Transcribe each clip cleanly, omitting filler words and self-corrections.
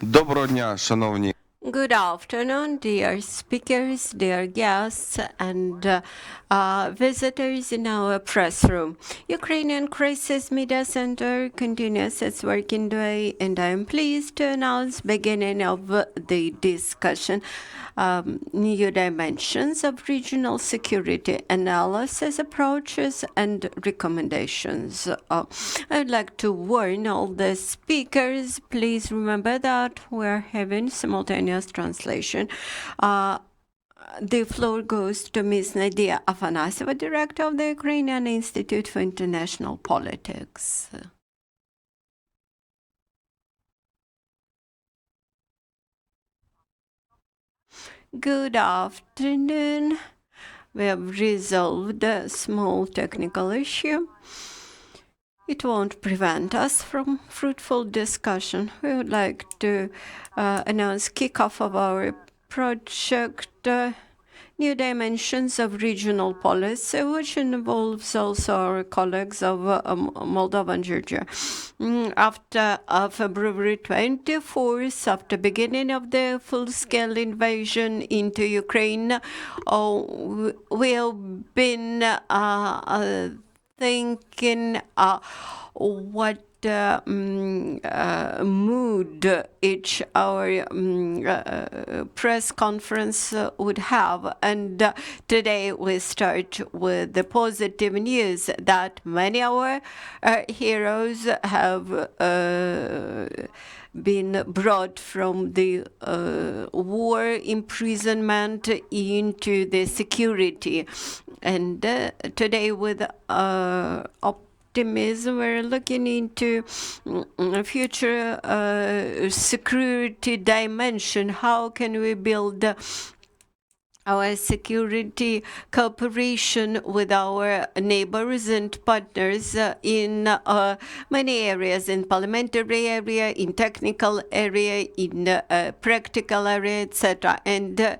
Доброго дня, шановні. Good afternoon, dear speakers, dear guests, and visitors in our press room. Ukrainian Crisis Media Center continues its working day, and I am pleased to announce beginning of the discussion, new dimensions of regional security analysis approaches and recommendations. I'd like to warn all the speakers, please remember that we're having simultaneous translation. The floor goes to Ms. Nadiya Afanasieva, Director of the Ukrainian Institute for International Politics. Good afternoon. We have resolved a small technical issue. It won't prevent us from fruitful discussion. We would like to announce kickoff of our project, New Dimensions of Regional Policy, which involves also our colleagues of Moldova and Georgia. After February 24th, after beginning of the full-scale invasion into Ukraine, we have been thinking what mood each our press conference would have. And today we start with the positive news that many of our heroes have been brought from the war imprisonment into the security. And today with optimism, we're looking into future security dimension. How can we build our security cooperation with our neighbors and partners in many areas, in parliamentary area, in technical area, in practical area, etc. And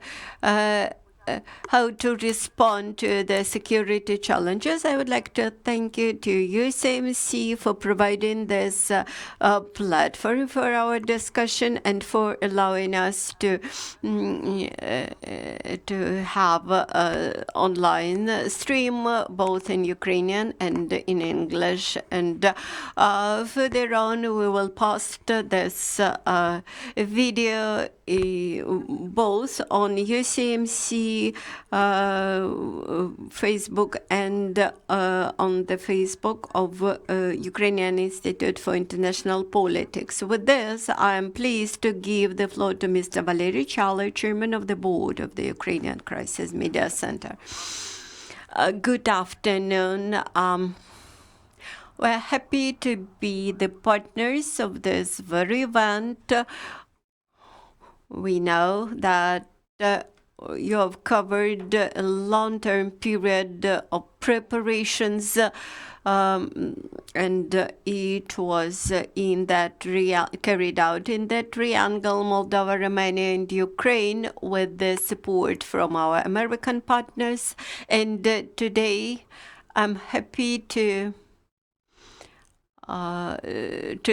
how to respond to the security challenges. I would like to thank you to USMC for providing this platform for our discussion and for allowing us to have online stream both in Ukrainian and in English. And further on, we will post this video both on UCMC Facebook and on the Facebook of Ukrainian Institute for International Politics. With this, I am pleased to give the floor to Mr. Valery, Chairman of the Board of the Ukrainian Crisis Media Center. Good afternoon. We're happy to be the partners of this very event. We know that you have covered a long-term period of preparations, and it was in that carried out in that triangle, Moldova, Romania, and Ukraine, with the support from our American partners. And today, I'm happy to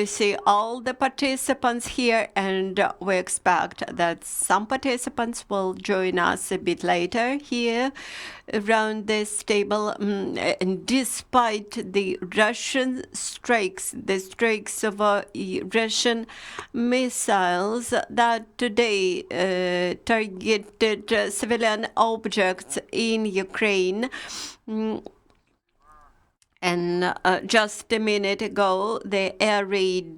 see all the participants here, and we expect that some participants will join us a bit later here around this table. And despite the Russian strikes, the strikes of Russian missiles that today targeted civilian objects in Ukraine, and just a minute ago, the air raid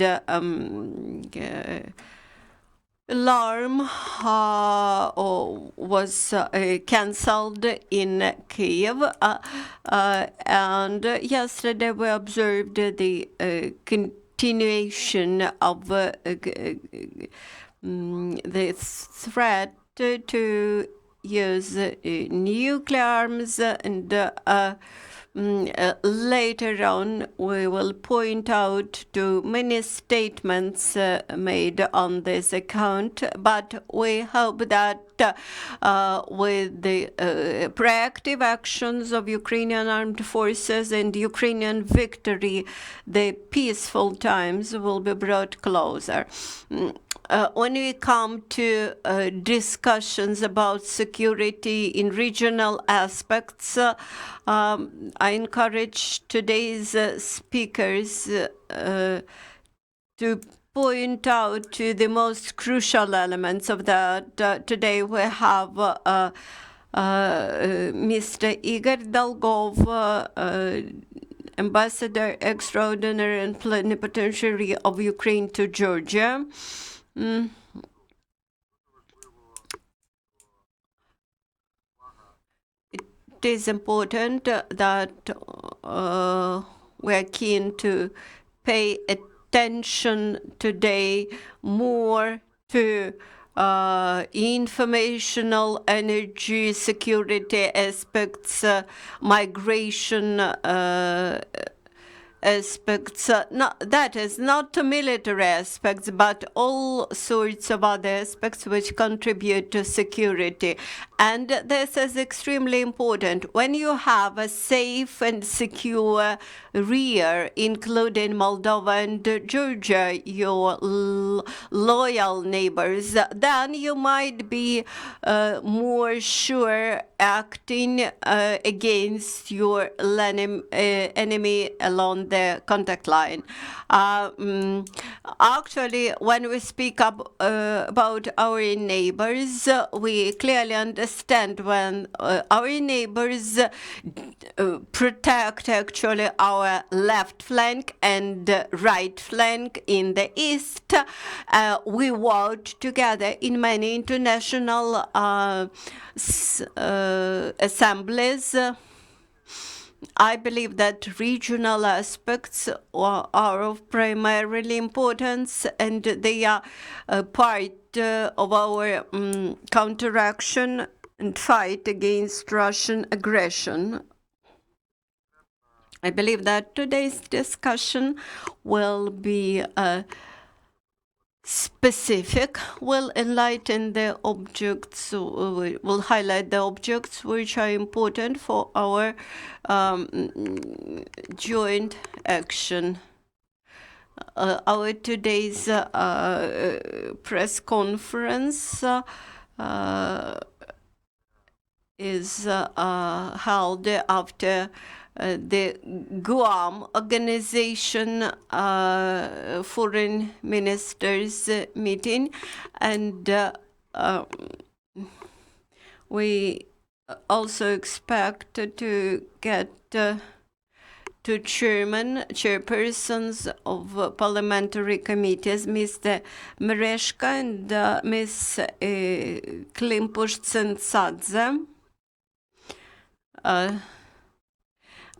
alarm was cancelled in Kyiv. And yesterday we observed the continuation of the threat to use nuclear arms, and later on, we will point out to many statements made on this account, but we hope that with the proactive actions of Ukrainian armed forces and Ukrainian victory, the peaceful times will be brought closer. when we come to discussions about security in regional aspects, I encourage today's speakers to point out to the most crucial elements of that. Today we have Mr. Igor Dolgov, Ambassador Extraordinary and Plenipotentiary of Ukraine to Georgia. It is important that we're keen to pay attention today more to informational, energy, security aspects, migration aspects, that is not to military aspects, but all sorts of other aspects which contribute to security. And this is extremely important. When you have a safe and secure rear, including Moldova and Georgia, your loyal neighbors, then you might be more sure acting against your enemy along the contact line. Actually, when we speak about our neighbors, we clearly understand when our neighbors protect actually our left flank and right flank in the east. We worked together in many international assemblies. I believe that regional aspects are of primarily importance, and they are part of our counteraction and fight against Russian aggression. I believe that today's discussion will be specific, will enlighten the objects, will highlight the objects which are important for our joint action. Our today's press conference is held after the Guam Organization Foreign Ministers meeting, and we also expect to get two chairpersons of parliamentary committees, Mr. Mereshka and Ms. Klympush-Tsintsadze.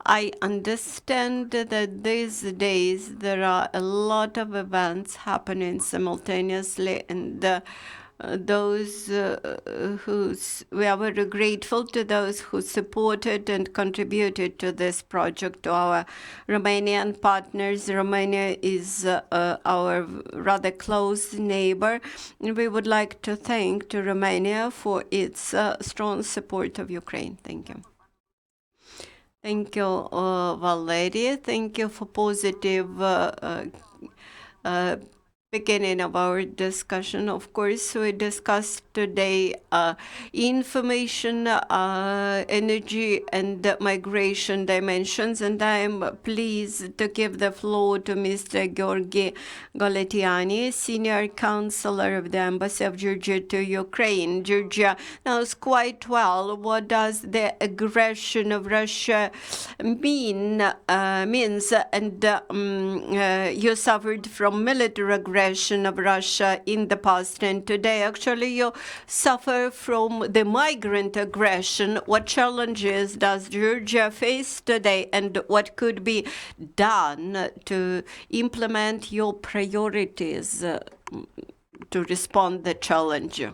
I understand that these days there are a lot of events happening simultaneously, and those we are very grateful to those who supported and contributed to this project, to our Romanian partners. Romania is our rather close neighbor, and we would like to thank to Romania for its strong support of Ukraine. Thank you. Thank you, Valery. Thank you for positive beginning of our discussion. Of course, we discussed today information, energy, and migration dimensions, and I am pleased to give the floor to Mr. Giorgi Goletiani, Senior Counsellor of the Embassy of Georgia to Ukraine. Georgia knows quite well what does the aggression of Russia means, and you suffered from military aggression of Russia in the past, and today actually you suffer from the migrant aggression. What challenges does Georgia face today, and what could be done to implement your priorities to respond to the challenge?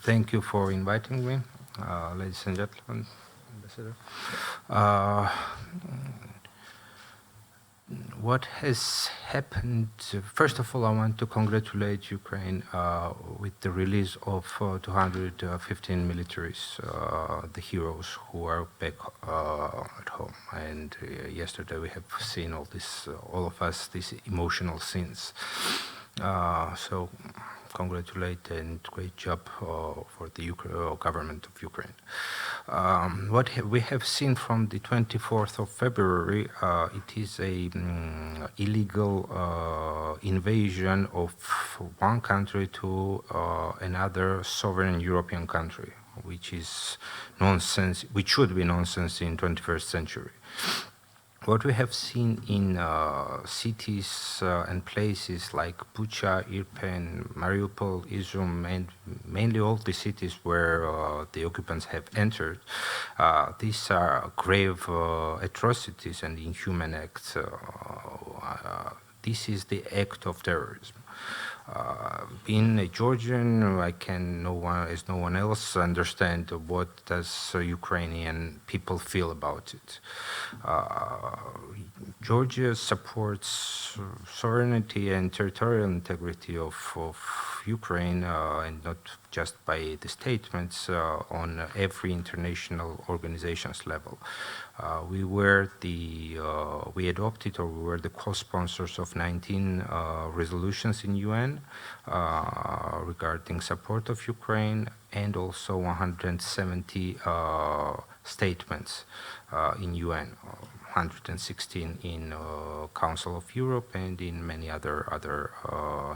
Thank you for inviting me, ladies and gentlemen. What has happened? First of all, I want to congratulate Ukraine with the release of 215 militaries, the heroes who are back at home. And yesterday we have seen all of us, these emotional scenes. So congratulate and great job for the government of Ukraine. What we have seen from the 24th of February, it is a illegal invasion of one country to another sovereign European country, which is nonsense, which should be nonsense in 21st century. What we have seen in cities and places like Bucha, Irpin, Mariupol, Izum, and mainly all the cities where the occupants have entered, these are grave atrocities and inhuman acts. This is the act of terrorism. Being a Georgian, I can, as no one else, understand what does Ukrainian people feel about it. Georgia supports sovereignty and territorial integrity of Ukraine, and not just by the statements, on every international organization's level. We adopted, or we were the co-sponsors of 19 resolutions in UN regarding support of Ukraine, and also 170 statements in UN, 116 in Council of Europe, and in many other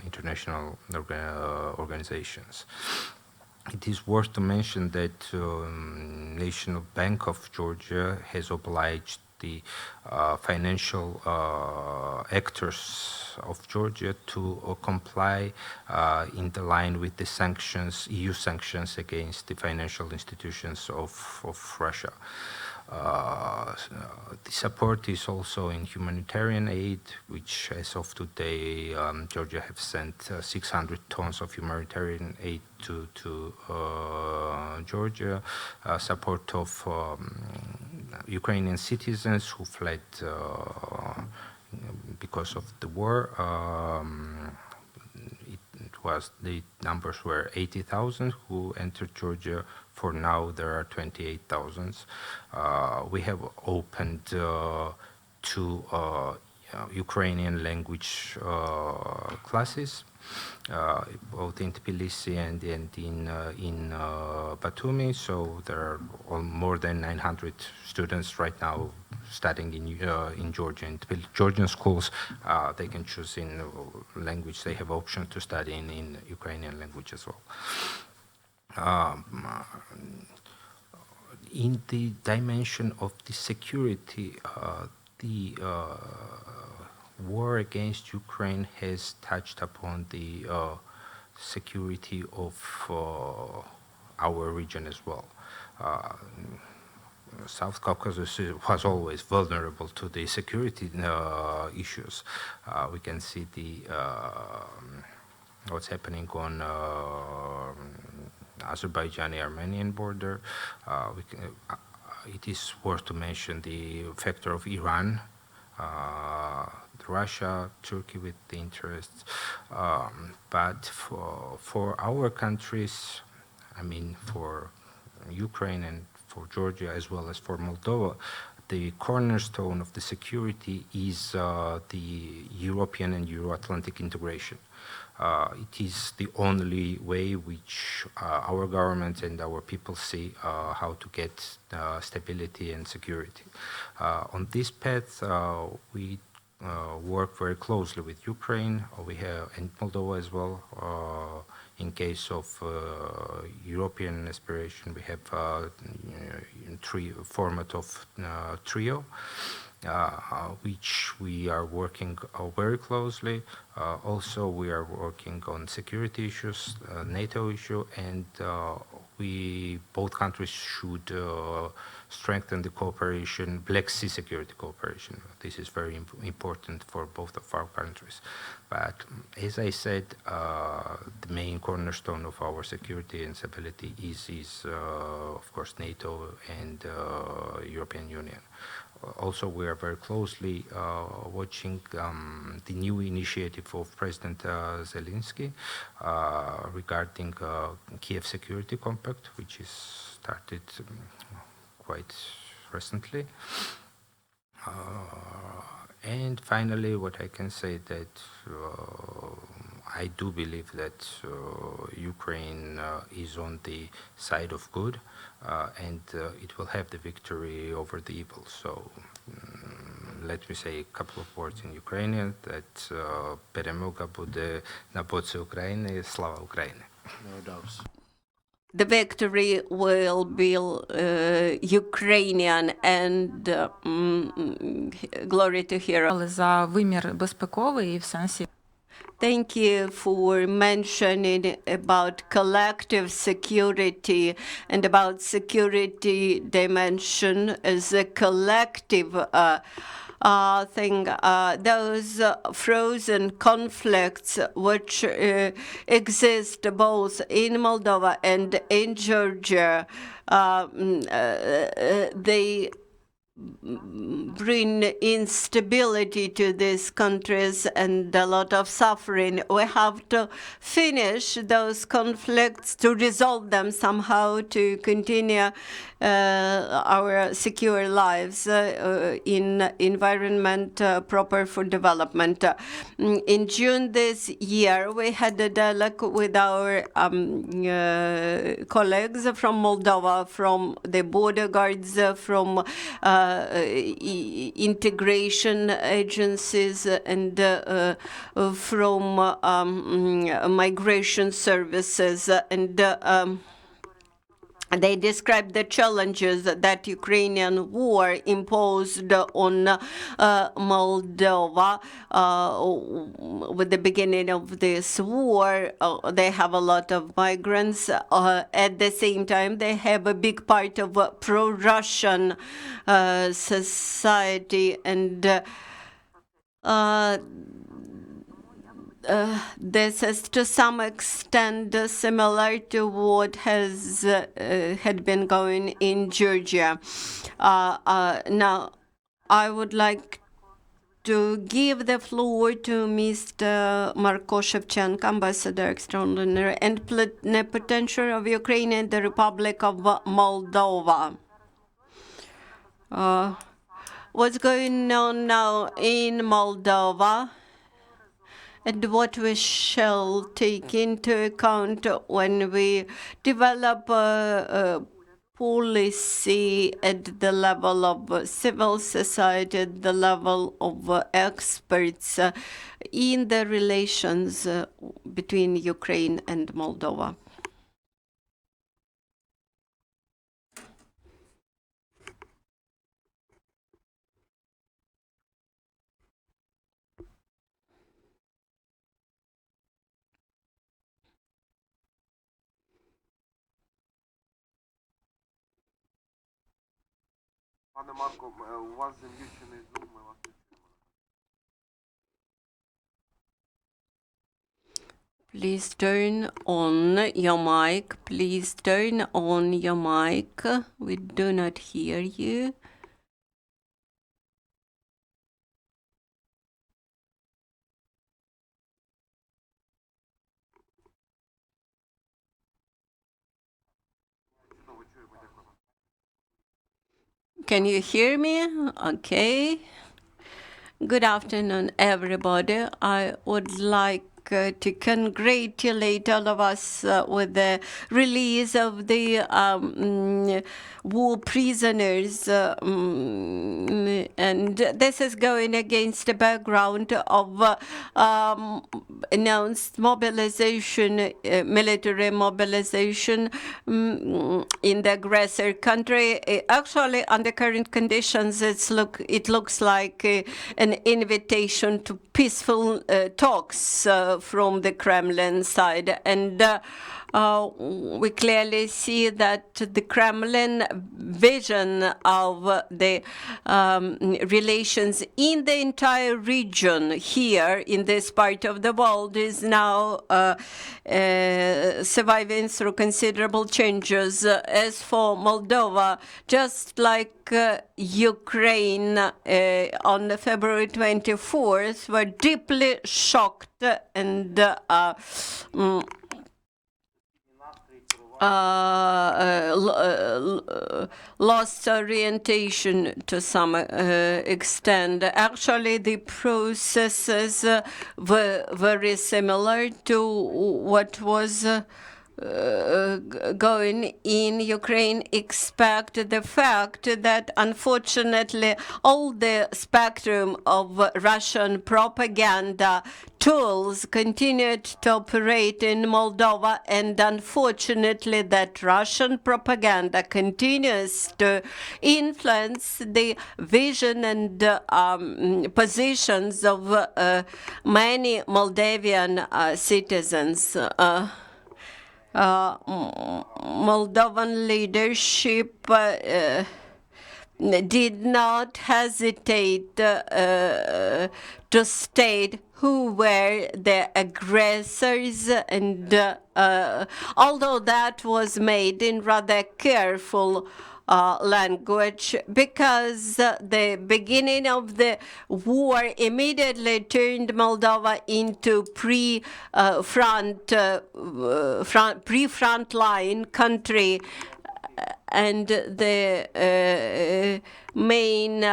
international organizations. It is worth to mention that National Bank of Georgia has obliged the financial actors of Georgia to comply in the line with the sanctions, EU sanctions against the financial institutions of Russia. The support is also in humanitarian aid, which as of today, Georgia have sent 600 tons of humanitarian aid to Georgia, support of Ukrainian citizens who fled because of the war. The numbers were 80,000 who entered Georgia. For now, there are 28,000. We have opened two Ukrainian language classes, both in Tbilisi and in Batumi. So there are more than 900 students right now studying in Georgia. In Georgian schools, they can choose in language. They have option to study in Ukrainian language as well. In the dimension of the security, the war against Ukraine has touched upon the security of our region as well. South Caucasus was always vulnerable to the security issues. We can see what's happening on Azerbaijani-Armenian border. It is worth to mention the factor of Iran, Russia, Turkey with the interests. But for our countries, I mean for Ukraine and for Georgia as well as for Moldova, the cornerstone of the security is the European and Euro-Atlantic integration. It is the only way which our government and our people see how to get stability and security. On this path, we work very closely with Ukraine. We have, and Moldova as well. In case of European aspiration, we have format of trio, which we are working very closely. Also, we are working on security issues, NATO issue, and both countries should strengthen the cooperation, Black Sea security cooperation. This is very important for both of our countries. But as I said, the main cornerstone of our security and stability is of course, NATO and European Union. Also, we are very closely watching the new initiative of President Zelensky regarding Kyiv Security Compact, which is started quite recently. And finally, what I can say that I do believe that Ukraine is on the side of good, and it will have the victory over the evil. So let me say a couple of words in Ukrainian, that перемога буде на боці України, слава Україні. No doubts. The victory will be Ukrainian, and glory to hero. Але за вимір безпековий і в сенсі Thank you for mentioning about collective security and about security dimension as a collective thing. Those frozen conflicts which exist both in Moldova and in Georgia, they bring instability to these countries and a lot of suffering. We have to finish those conflicts, to resolve them somehow, to continue our secure lives in environment proper for development. In June this year, we had a dialogue with our colleagues from Moldova, from the border guards, from integration agencies, and from migration services, and they described the challenges that Ukrainian war imposed on Moldova. With the beginning of this war, they have a lot of migrants. At the same time, they have a big part of pro-Russian society, and this is to some extent similar to what had been going in Georgia. Now, I would like to give the floor to Mr. Marko Shevchenko, Ambassador Extraordinary and Plenipotentiary of Ukraine and the Republic of Moldova. What's going on now in Moldova, and what we shall take into account when we develop a policy at the level of civil society, at the level of experts in the relations between Ukraine and Moldova. Пане Марко, у вас зам'ючений Zoom, ми вас не чуємо. Please turn on your mic. Please turn on your mic. We do not hear you. Can you hear me? Okay. Good afternoon, everybody. I would like to congratulate all of us with the release of the war prisoners. And this is going against the background of announced mobilization, military mobilization in the aggressor country. Actually, under current conditions, it looks like an invitation to peaceful talks from the Kremlin side. And we clearly see that the Kremlin vision of the relations in the entire region here in this part of the world is now surviving through considerable changes. As for Moldova, just like Ukraine on February 24th, were deeply shocked and lost orientation to some extent. Actually, the processes were very similar to what was going in Ukraine, except the fact that unfortunately all the spectrum of Russian propaganda tools continued to operate in Moldova, and unfortunately that Russian propaganda continues to influence the vision and positions of many Moldavian citizens. Moldovan leadership did not hesitate to state who were the aggressors, and although that was made in rather careful language, because the beginning of the war immediately turned Moldova into pre-front line country, and the main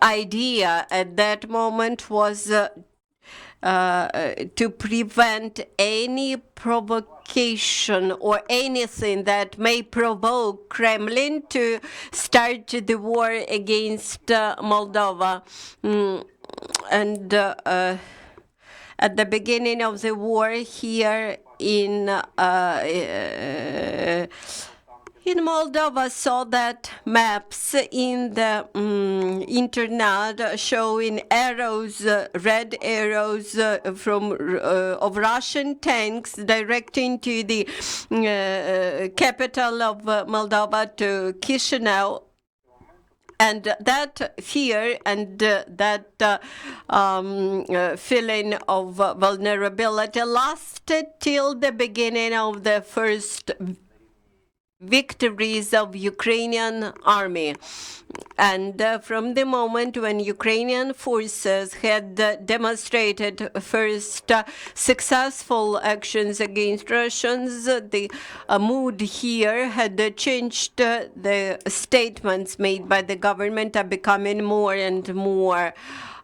idea at that moment was to prevent any provocation or anything that may provoke Kremlin to start the war against Moldova. And at the beginning of the war here in Moldova, saw that maps in the internet showing arrows, red arrows of Russian tanks directing to the capital of Moldova, to Chisinau. And that fear and that feeling of vulnerability lasted till the beginning of the first victories of Ukrainian army. And from the moment when Ukrainian forces had demonstrated first successful actions against Russians, the mood here had changed. The statements made by the government are becoming more and more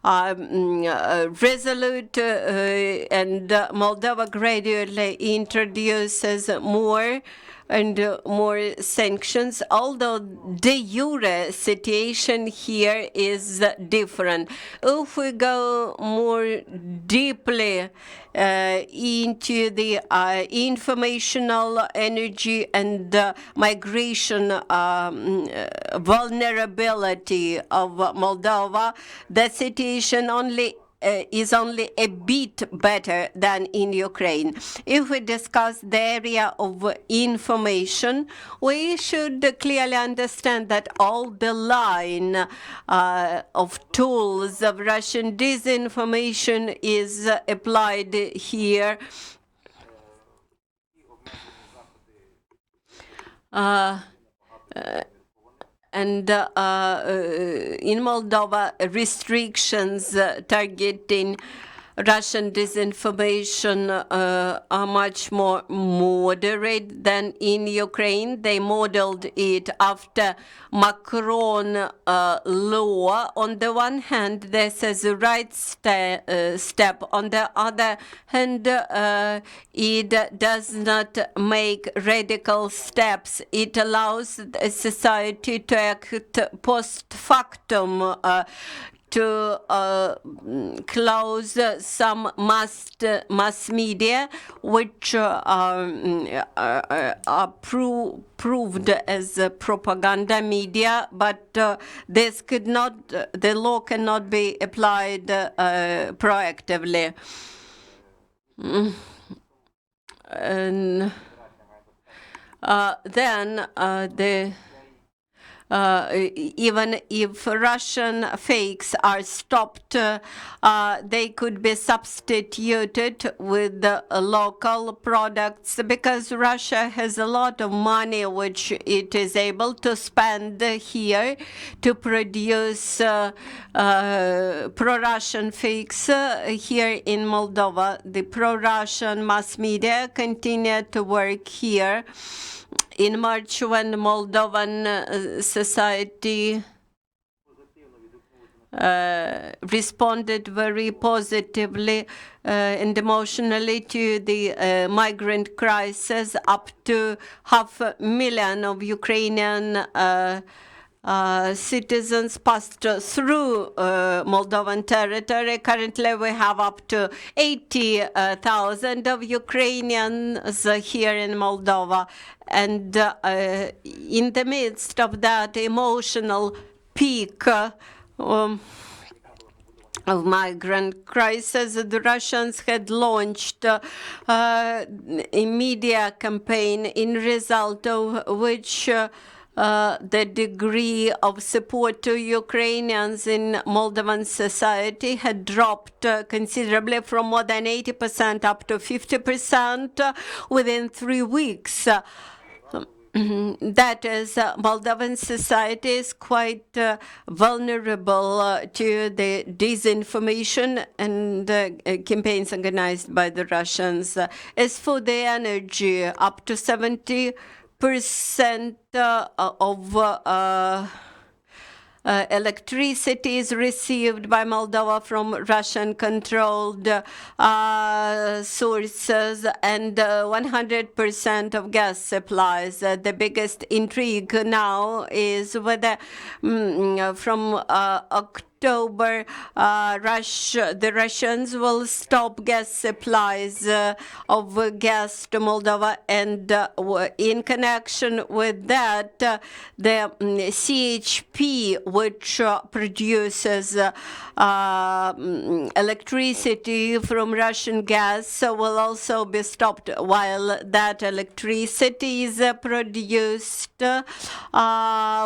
resolute, and Moldova gradually introduces more and more sanctions, although de jure situation here is different. If we go more deeply into the informational energy and migration vulnerability of Moldova, the situation is only a bit better than in Ukraine. If we discuss the area of information, we should clearly understand that all the line of tools of Russian disinformation is applied here. And in Moldova, restrictions targeting Russian disinformation are much more moderate than in Ukraine. They modeled it after Macron law. On the one hand, this is a right step. On the other hand, it does not make radical steps. It allows society to act post factum, to close some mass media which are proved as propaganda media, but this could not, the law cannot be applied proactively. And then even if Russian fakes are stopped, they could be substituted with local products, because Russia has a lot of money which it is able to spend here to produce pro-Russian fakes here in Moldova. The pro-Russian mass media continue to work here. In March, when Moldovan society responded very positively and emotionally to the migrant crisis, up to 500,000 of Ukrainian citizens passed through Moldovan territory. Currently, we have up to 80,000 of Ukrainians here in Moldova. And in the midst of that emotional peak of migrant crisis, the Russians had launched a media campaign, in result of which the degree of support to Ukrainians in Moldovan society had dropped considerably, from more than 80% up to 50% within 3 weeks. That is, Moldovan society is quite vulnerable to the disinformation and campaigns organized by the Russians. As for the energy, up to 70% of electricity is received by Moldova from Russian-controlled sources, and 100% of gas supplies. The biggest intrigue now is whether from October, the Russians will stop gas supplies of gas to Moldova, and in connection with that, the CHP, which produces electricity from Russian gas, will also be stopped, while that electricity is produced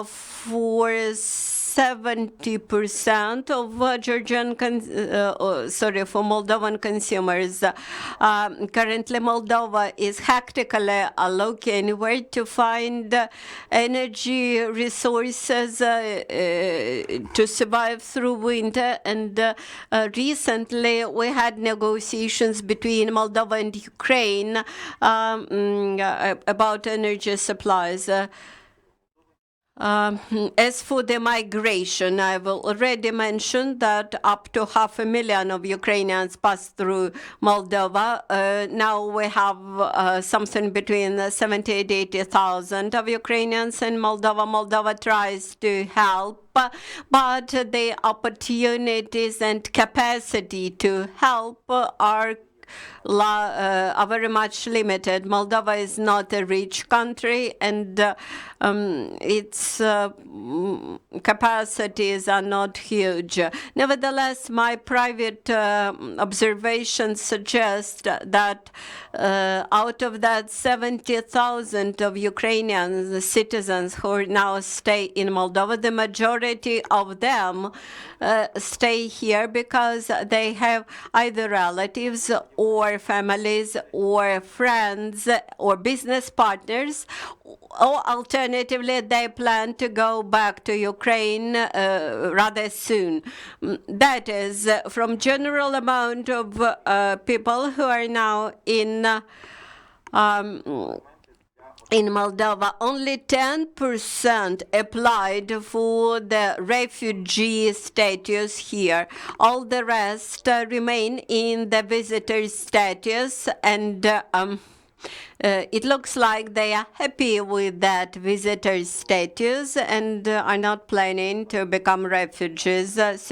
for 70% of Georgian, for Moldovan consumers. Currently, Moldova is hectically looking where to find energy resources to survive through winter. And recently, we had negotiations between Moldova and Ukraine about energy supplies. As for the migration, I've already mentioned that up to 500,000 of Ukrainians passed through Moldova. Now we have something between 70,000 and 80,000 of Ukrainians in Moldova. Moldova tries to help, but the opportunities and capacity to help are very much limited. Moldova is not a rich country, and its capacities are not huge. Nevertheless, my private observations suggest that out of that 70,000 of Ukrainian citizens who now stay in Moldova, the majority of them stay here because they have either relatives or families or friends or business partners, or alternatively they plan to go back to Ukraine rather soon. That is, from general amount of people who are now in Moldova, only 10% applied for the refugee status here. All the rest remain in the visitor status, and it looks like they are happy with that visitor status and are not planning to become refugees. As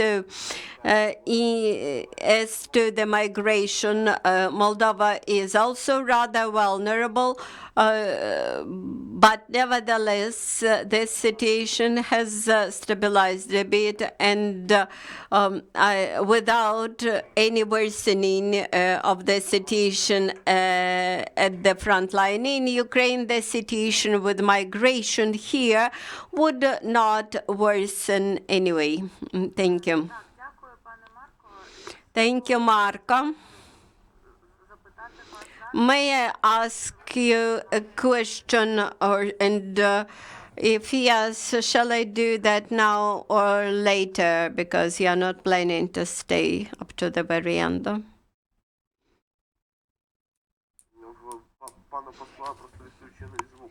to the migration, Moldova is also rather vulnerable, but nevertheless, this situation has stabilized a bit, and without any worsening of the situation at the front line in Ukraine, the situation with migration here would not worsen anyway. Thank you. Thank you, Marko. May I ask you a question, if yes, shall I do that now or later, because you are not planning to stay up to the very end? Пана посла просто відключений звук.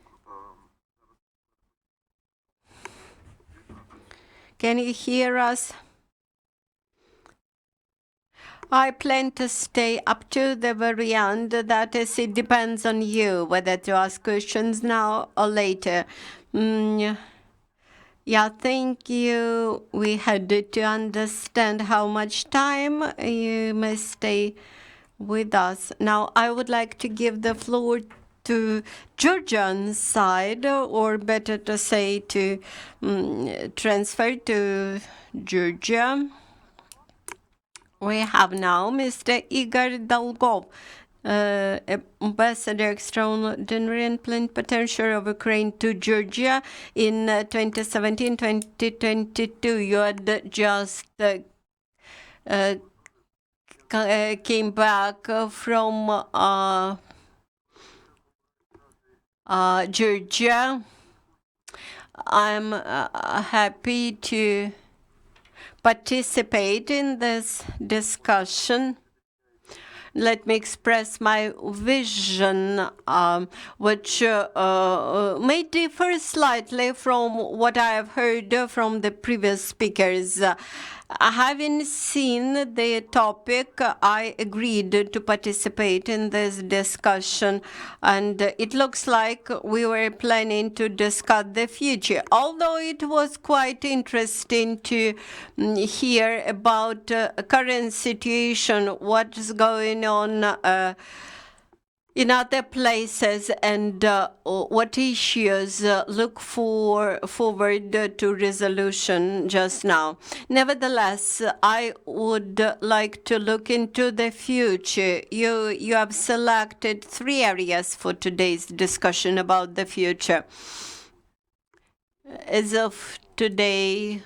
Can you hear us? I plan to stay up to the very end. That is, it depends on you whether to ask questions now or later. Yeah, thank you. We had to understand how much time you may stay with us. Now, I would like to give the floor to Georgian side, or better to say to transfer to Georgia. We have now Mr. Igor Dolgov, Ambassador Extraordinary and Plenipotentiary of Ukraine to Georgia in 2017-2022. You had just came back from Georgia. I'm happy to participate in this discussion. Let me express my vision, which may differ slightly from what I have heard from the previous speakers. Having seen the topic, I agreed to participate in this discussion, and it looks like we were planning to discuss the future. Although it was quite interesting to hear about current situation, what's going on in other places, and what issues look forward to resolution just now. Nevertheless, I would like to look into the future. You have selected 3 areas for today's discussion about the future. As of today,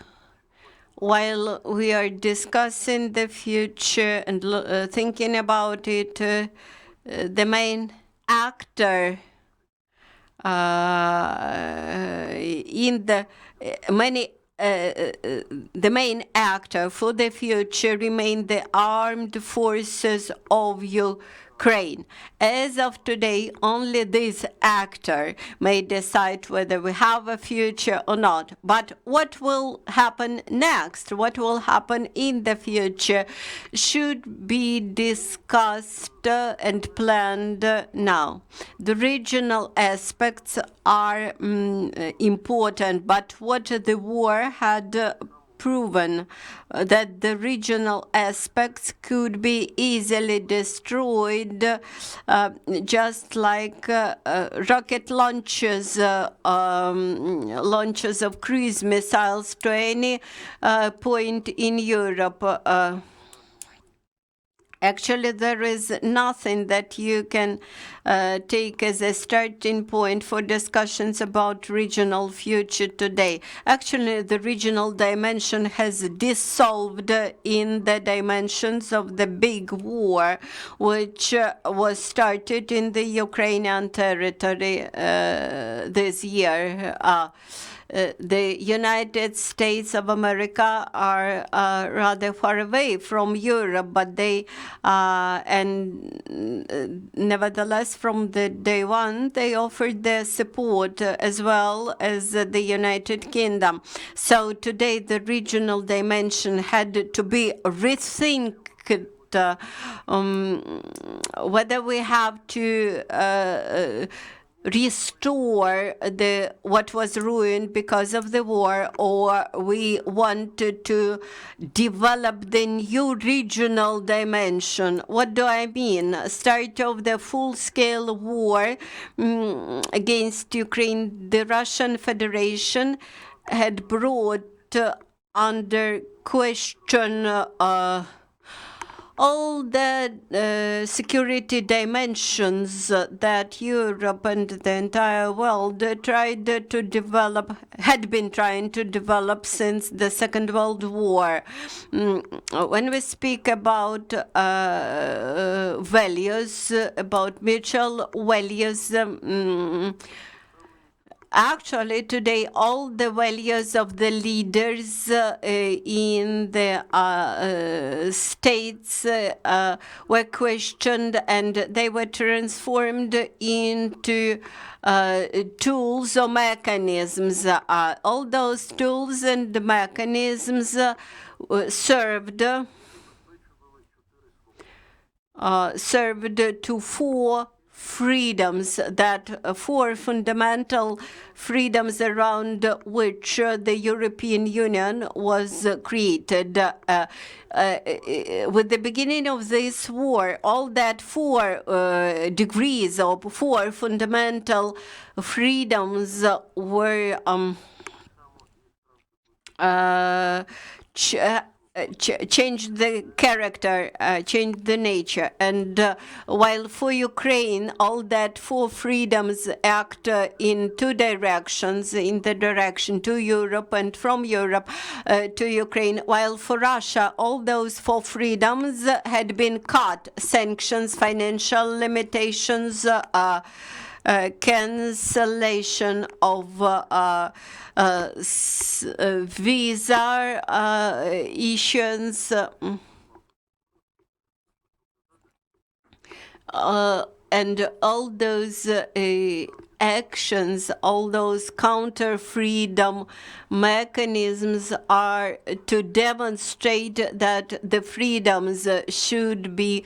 while we are discussing the future and thinking about it, the main actor the main actor for the future remain the armed forces of Ukraine. As of today, only this actor may decide whether we have a future or not. But what will happen next, what will happen in the future, should be discussed and planned now. The regional aspects are important, but what the war had proven that the regional aspects could be easily destroyed, just like rocket launches of cruise missiles to any point in Europe. Actually, there is nothing that you can take as a starting point for discussions about regional future today. Actually, the regional dimension has dissolved in the dimensions of the big war, which was started in the Ukrainian territory this year. The United States of America are rather far away from Europe, but they, and nevertheless, from the day one, they offered their support as well as the United Kingdom. So today, the regional dimension had to be rethinked whether we have to restore what was ruined because of the war, or we wanted to develop the new regional dimension. What do I mean? Start of the full-scale war against Ukraine, the Russian Federation had brought under question all the security dimensions that Europe and the entire world had been trying to develop since the Second World War. When we speak about values, about mutual values, actually, today, all the values of the leaders in the states were questioned, and they were transformed into tools or mechanisms. All those tools and mechanisms served to four freedoms, that four fundamental freedoms around which the European Union was created. With the beginning of this war, all that four degrees of four fundamental freedoms were changed the character, changed the nature. And while for Ukraine, all that four freedoms act in two directions, in the direction to Europe and from Europe to Ukraine, while for Russia, all those four freedoms had been cut: sanctions, financial limitations, cancellation of visa issuance, and all those actions, all those counter-freedom mechanisms are to demonstrate that the freedoms should be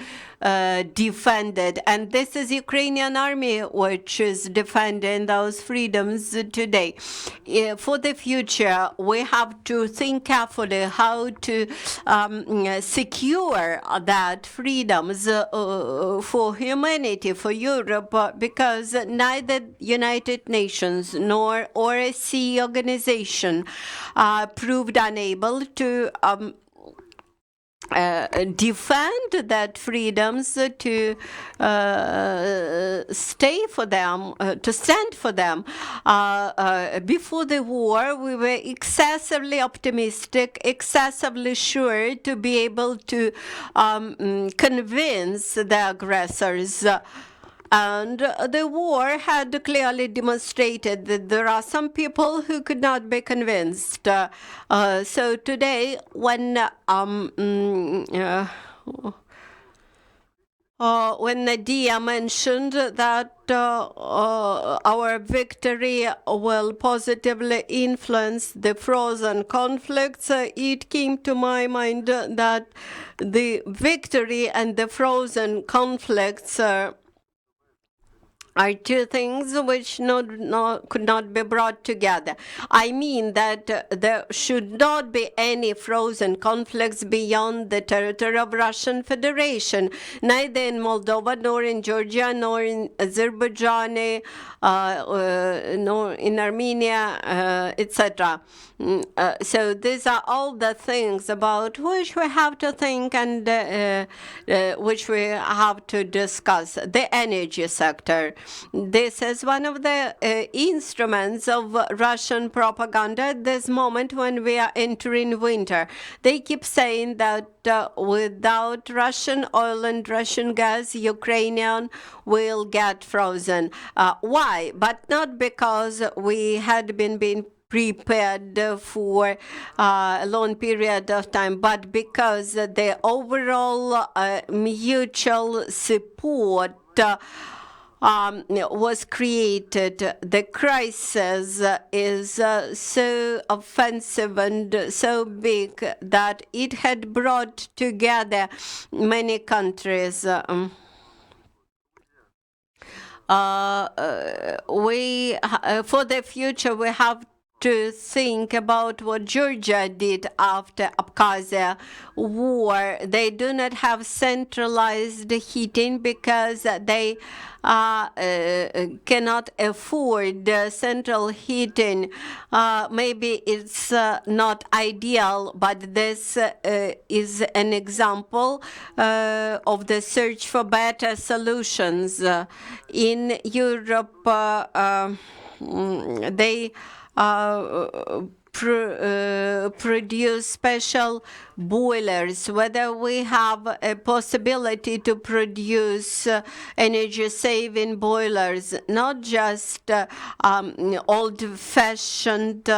defended. And this is Ukrainian army which is defending those freedoms today. For the future, we have to think carefully how to secure that freedoms for humanity, for Europe, because neither United Nations nor OSCE organization proved unable to defend that freedoms, to stay for them, to stand for them. Before the war, we were excessively optimistic, excessively sure to be able to convince the aggressors. And the war had clearly demonstrated that there are some people who could not be convinced. So today, when Nadiya mentioned that our victory will positively influence the frozen conflicts, it came to my mind that the victory and the frozen conflicts are two things which could not be brought together. I mean that there should not be any frozen conflicts beyond the territory of Russian Federation, neither in Moldova, nor in Georgia, nor in Azerbaijan, nor in Armenia, etc. So these are all the things about which we have to think and which we have to discuss. The energy sector. This is one of the instruments of Russian propaganda at this moment when we are entering winter. They keep saying that without Russian oil and Russian gas, Ukrainian will get frozen. Why? But not because we had been prepared for a long period of time, but because the overall mutual support was created. The crisis is so offensive and so big that it had brought together many countries. For the future, we have to think about what Georgia did after Abkhazia war. They do not have centralized heating because they cannot afford central heating. Maybe it's not ideal, but this is an example of the search for better solutions. In Europe, they produce special boilers. Whether we have a possibility to produce energy-saving boilers, not just old-fashioned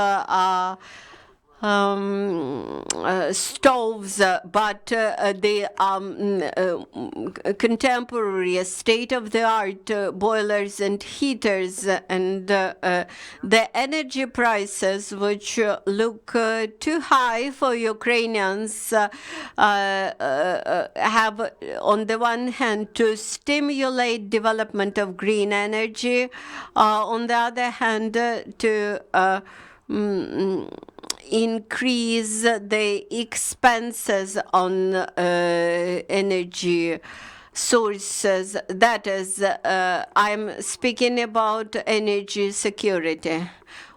stoves, but the contemporary state-of-the-art boilers and heaters, and the energy prices, which look too high for Ukrainians, have, on the one hand, to stimulate development of green energy, on the other hand, to increase the expenses on energy sources. That is, I'm speaking about energy security.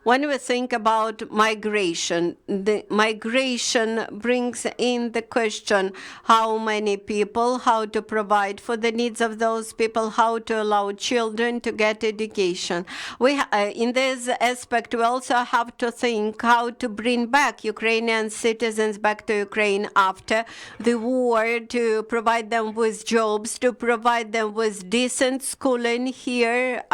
When we think about migration, the migration brings in the question how many people, how to provide for the needs of those people, how to allow children to get education. In this aspect, we also have to think how to bring back Ukrainian citizens back to Ukraine after the war, to provide them with jobs, to provide them with decent schooling here.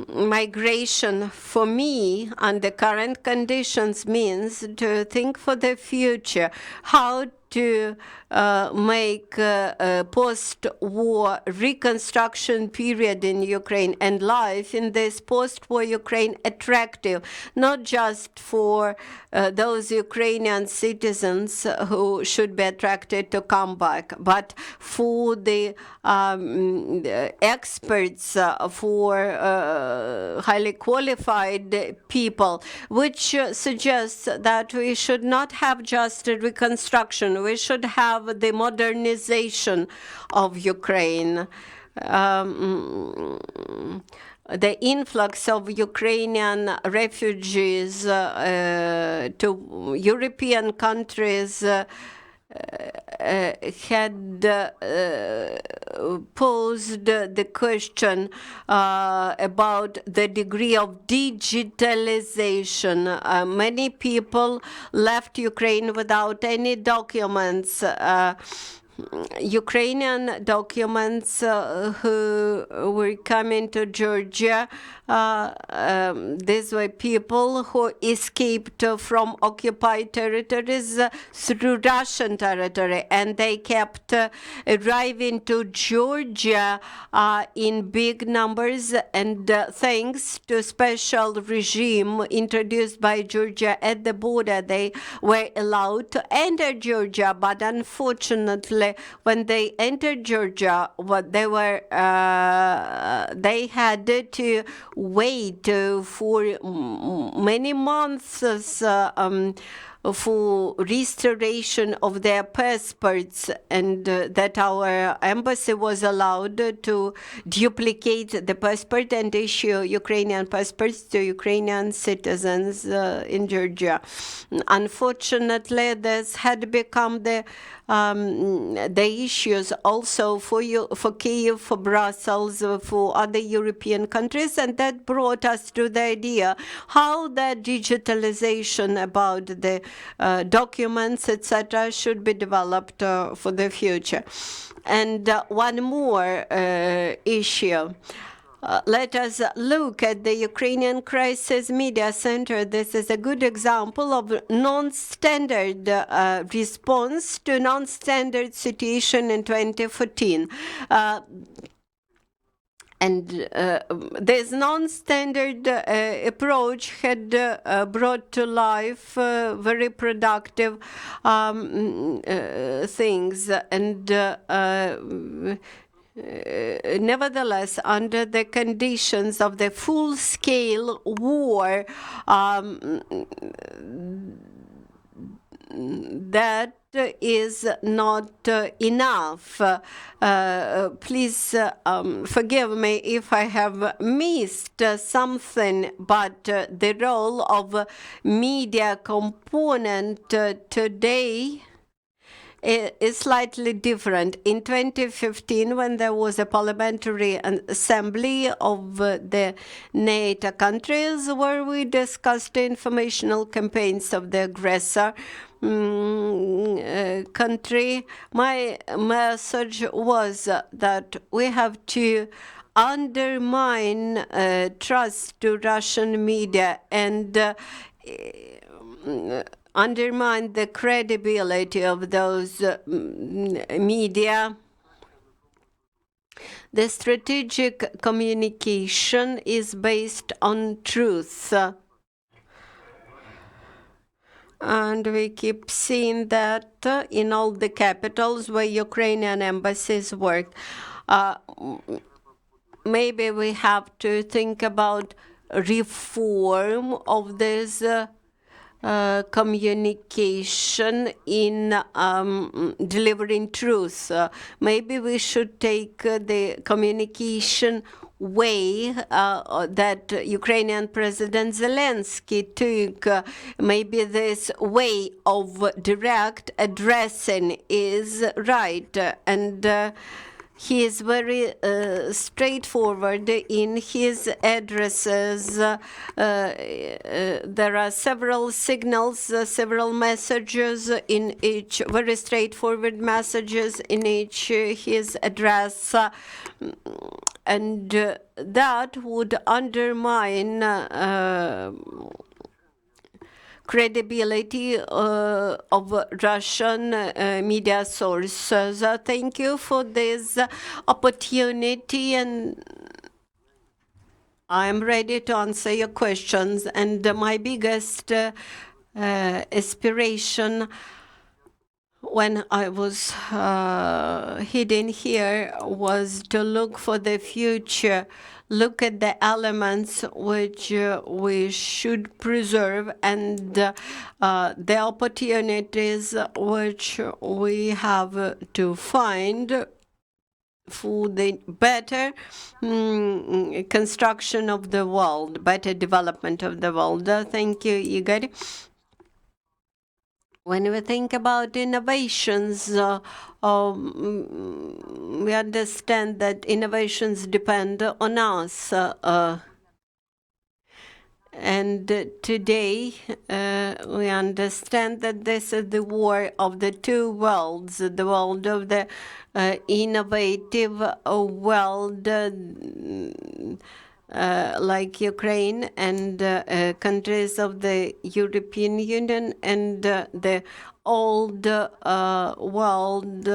Migration, for me, under current conditions, means to think for the future, how to make a post-war reconstruction period in Ukraine and life in this post-war Ukraine attractive, not just for those Ukrainian citizens who should be attracted to come back, but for the experts, for highly qualified people, which suggests that we should not have just a reconstruction. We should have the modernization of Ukraine. The influx of Ukrainian refugees to European countries had posed the question about the degree of digitalization. Many people left Ukraine without any documents. Ukrainian documents who were coming to Georgia. These were people who escaped from occupied territories through Russian territory, and they kept arriving to Georgia in big numbers, and thanks to special regime introduced by Georgia at the border, they were allowed to enter Georgia. But unfortunately, when they entered Georgia, they had to wait for many months for restoration of their passports, and that our embassy was allowed to duplicate the passport and issue Ukrainian passports to Ukrainian citizens in Georgia. Unfortunately, this had become the issues also for Kyiv, for Brussels, for other European countries, and that brought us to the idea how the digitalization about the documents, etc., should be developed for the future. And one more issue. let us look at the Ukrainian Crisis Media Center. This is a good example of non-standard response to non-standard situation in 2014. And this non-standard approach had brought to life very productive things. And nevertheless, under the conditions of the full-scale war, that is not enough. Please forgive me if I have missed something, but the role of media component today is slightly different. In 2015, when there was a parliamentary assembly of the NATO countries where we discussed the informational campaigns of the aggressor country, my message was that we have to undermine trust to Russian media and undermine the credibility of those media. The strategic communication is based on truth. And we keep seeing that in all the capitals where Ukrainian embassies work. Maybe we have to think about reform of this communication in delivering truth. Maybe we should take the communication way that Ukrainian President Zelensky took. Maybe this way of direct addressing is right. And he is very straightforward in his addresses. There are several signals, several messages in each, very straightforward messages in each his address. And that would undermine credibility of Russian media sources. Thank you for this opportunity, and I'm ready to answer your questions. And my biggest aspiration when I was hidden here was to look for the future, look at the elements which we should preserve and the opportunities which we have to find for the better construction of the world, better development of the world. Thank you, Igor. When we think about innovations, we understand that innovations depend on us. And today, we understand that this is the war of the two worlds, the world of the innovative world, like Ukraine and countries of the European Union, and the old world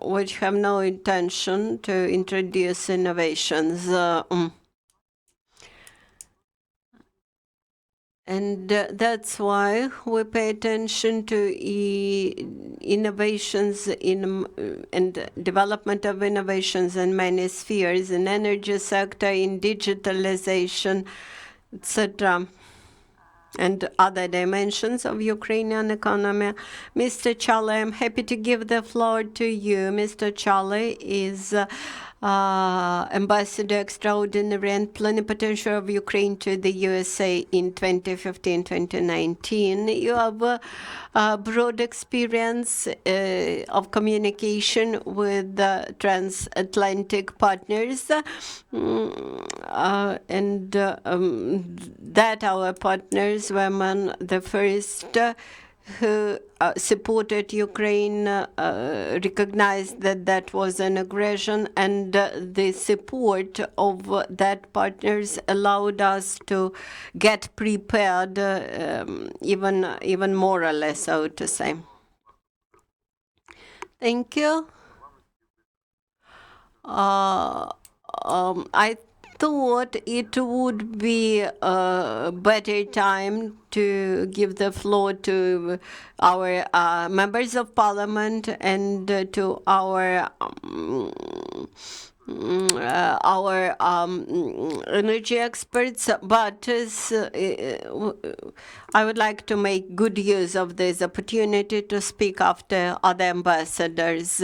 which have no intention to introduce innovations. And that's why we pay attention to innovations and development of innovations in many spheres, in energy sector, in digitalization, etc., and other dimensions of Ukrainian economy. Mr. Charlie, I'm happy to give the floor to you. Mr. Charlie is Ambassador Extraordinary and Plenipotentiary of Ukraine to the USA in 2015-2019. You have a broad experience of communication with transatlantic partners, and that our partners were among the first who supported Ukraine recognized that that was an aggression, and the support of that partners allowed us to get prepared, even morally, so to say. Thank you. I thought it would be a better time to give the floor to our members of parliament and to our energy experts, but I would like to make good use of this opportunity to speak after other ambassadors.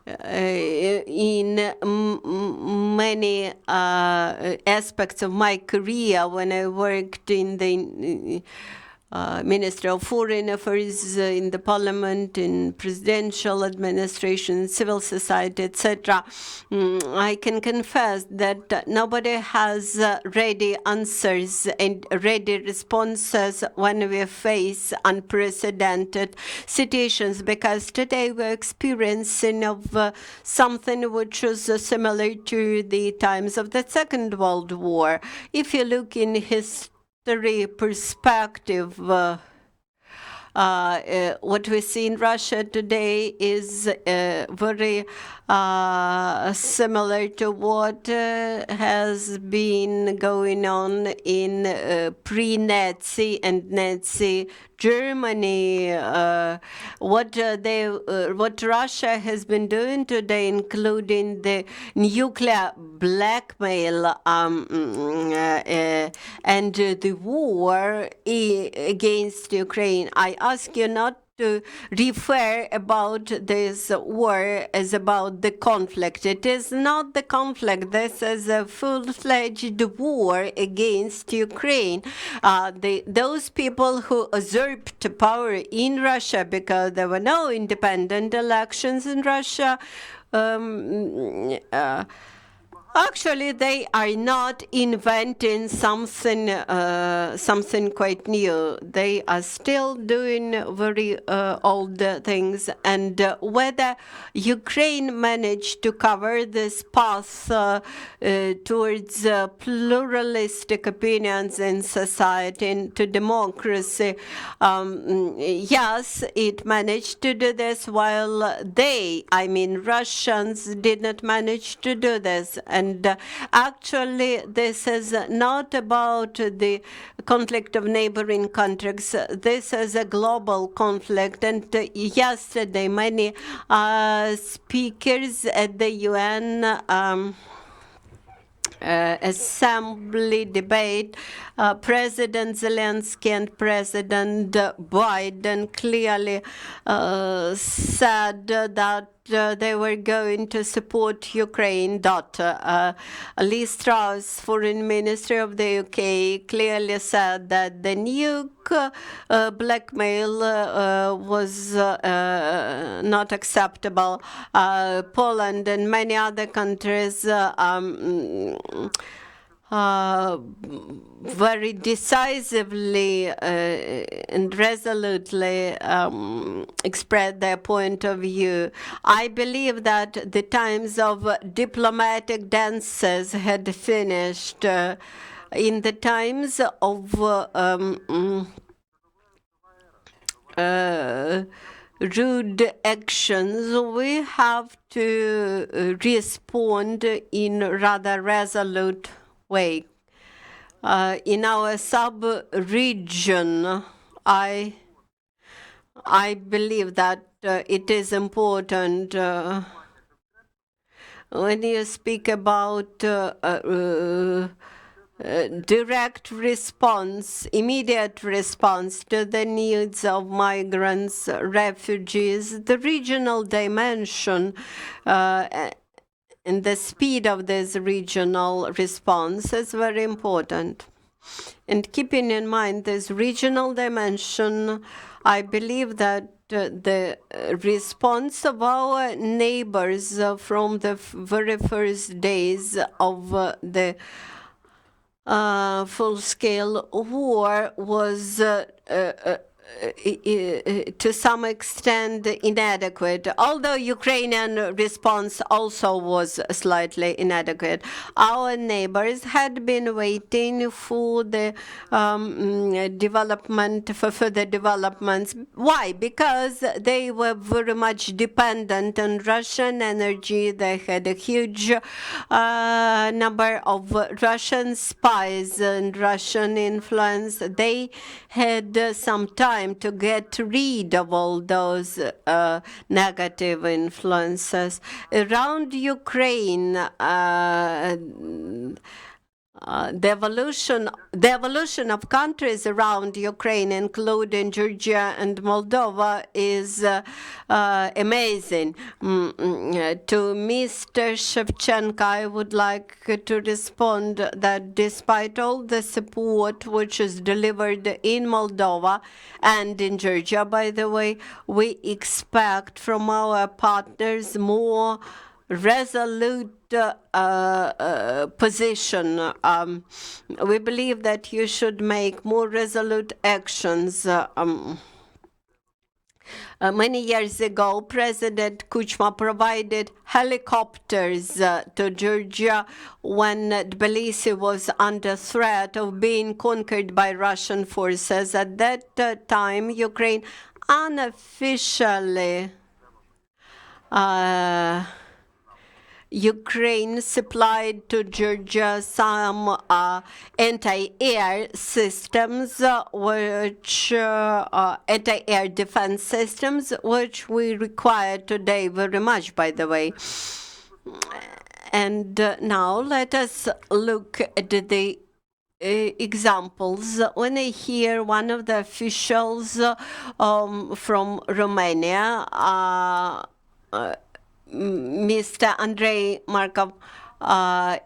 In many aspects of my career, when I worked in the Ministry of Foreign Affairs, in the parliament, in presidential administration, civil society, etc., I can confess that nobody has ready answers and ready responses when we face unprecedented situations, because today we're experiencing of something which is similar to the times of the Second World War. If you look in history perspective, what we see in Russia today is very similar to what has been going on in pre-Nazi and Nazi Germany. What Russia has been doing today, including the nuclear blackmail and the war against Ukraine. I ask you not to refer about this war as about the conflict. It is not the conflict. This is a full-fledged war against Ukraine. Those people who usurped power in Russia because there were no independent elections in Russia, actually, they are not inventing something quite new. They are still doing very old things. And whether Ukraine managed to cover this path towards pluralistic opinions in society and to democracy, yes, it managed to do this, while Russians, did not manage to do this. And actually, this is not about the conflict of neighboring countries. This is a global conflict. And yesterday, many speakers at the UN assembly debate, President Zelensky and President Biden clearly said that they were going to support Ukraine. Liz Strauss, Foreign Minister of the UK, clearly said that the nuke blackmail was not acceptable. Poland and many other countries very decisively and resolutely expressed their point of view. I believe that the times of diplomatic dances had finished. In the times of rude actions, we have to respond in rather resolute way. In our sub-region, I believe that it is important when you speak about direct response, immediate response to the needs of migrants, refugees, the regional dimension and the speed of this regional response is very important. And keeping in mind this regional dimension, I believe that the response of our neighbors from the very first days of the full-scale war was to some extent inadequate, although Ukrainian response also was slightly inadequate. Our neighbors had been waiting for the for further developments. Why? Because they were very much dependent on Russian energy. They had a huge number of Russian spies and Russian influence. They had some time to get rid of all those negative influences. Around Ukraine, the evolution of countries around Ukraine, including Georgia and Moldova, is amazing. To Mr. Shevchenko, I would like to respond that despite all the support which is delivered in Moldova and in Georgia, by the way, we expect from our partners more resolute position. We believe that you should make more resolute actions. Many years ago, President Kuchma provided helicopters to Georgia when Tbilisi was under threat of being conquered by Russian forces. At that time, Ukraine unofficially Ukraine supplied to Georgia some anti-air systems, anti-air defense systems, which we require today very much, by the way. And now let us look at the examples. When I hear one of the officials from Romania, Mr. Andrei Marko,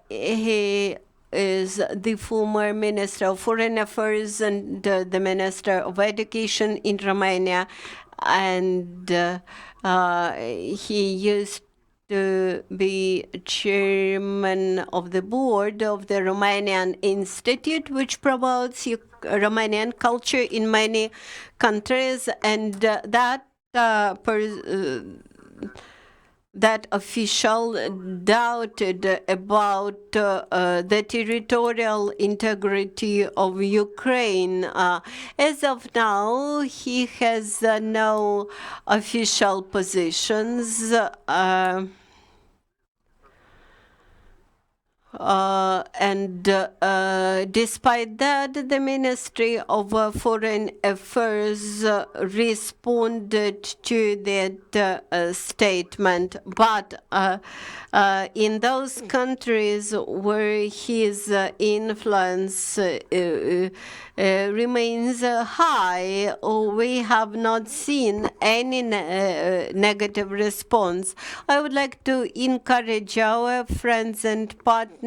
he is the former Minister of Foreign Affairs and the Minister of Education in Romania, and he used to be chairman of the board of the Romanian Institute, which promotes Romanian culture in many countries, and that official doubted about the territorial integrity of Ukraine. As of now, he has no official positions. And despite that, the Ministry of Foreign Affairs responded to that statement. But in those countries where his influence remains high, we have not seen any negative response. I would like to encourage our friends and partners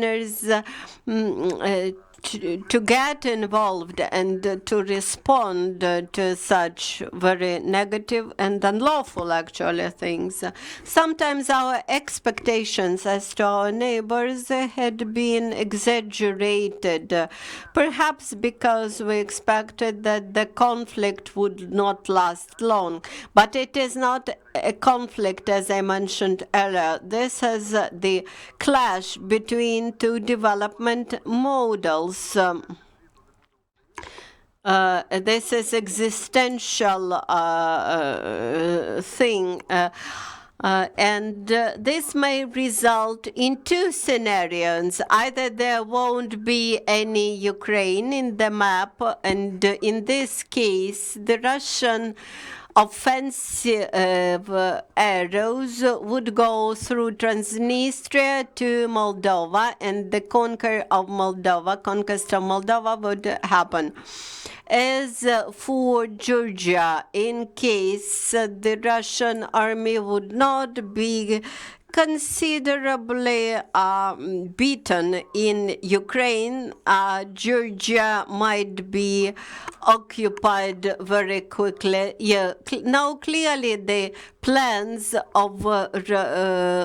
to get involved and to respond to such very negative and unlawful, actually, things. Sometimes our expectations as to our neighbors had been exaggerated, perhaps because we expected that the conflict would not last long. But it is not a conflict, as I mentioned earlier. This is the clash between two development models. This is existential thing. And this may result in two scenarios. Either there won't be any Ukraine in the map, and in this case, the Russian offensive arrows would go through Transnistria to Moldova, and the conquest of Moldova would happen. As for Georgia, in case the Russian army would not be considerably beaten in Ukraine, Georgia might be occupied very quickly. Now, clearly, the plans of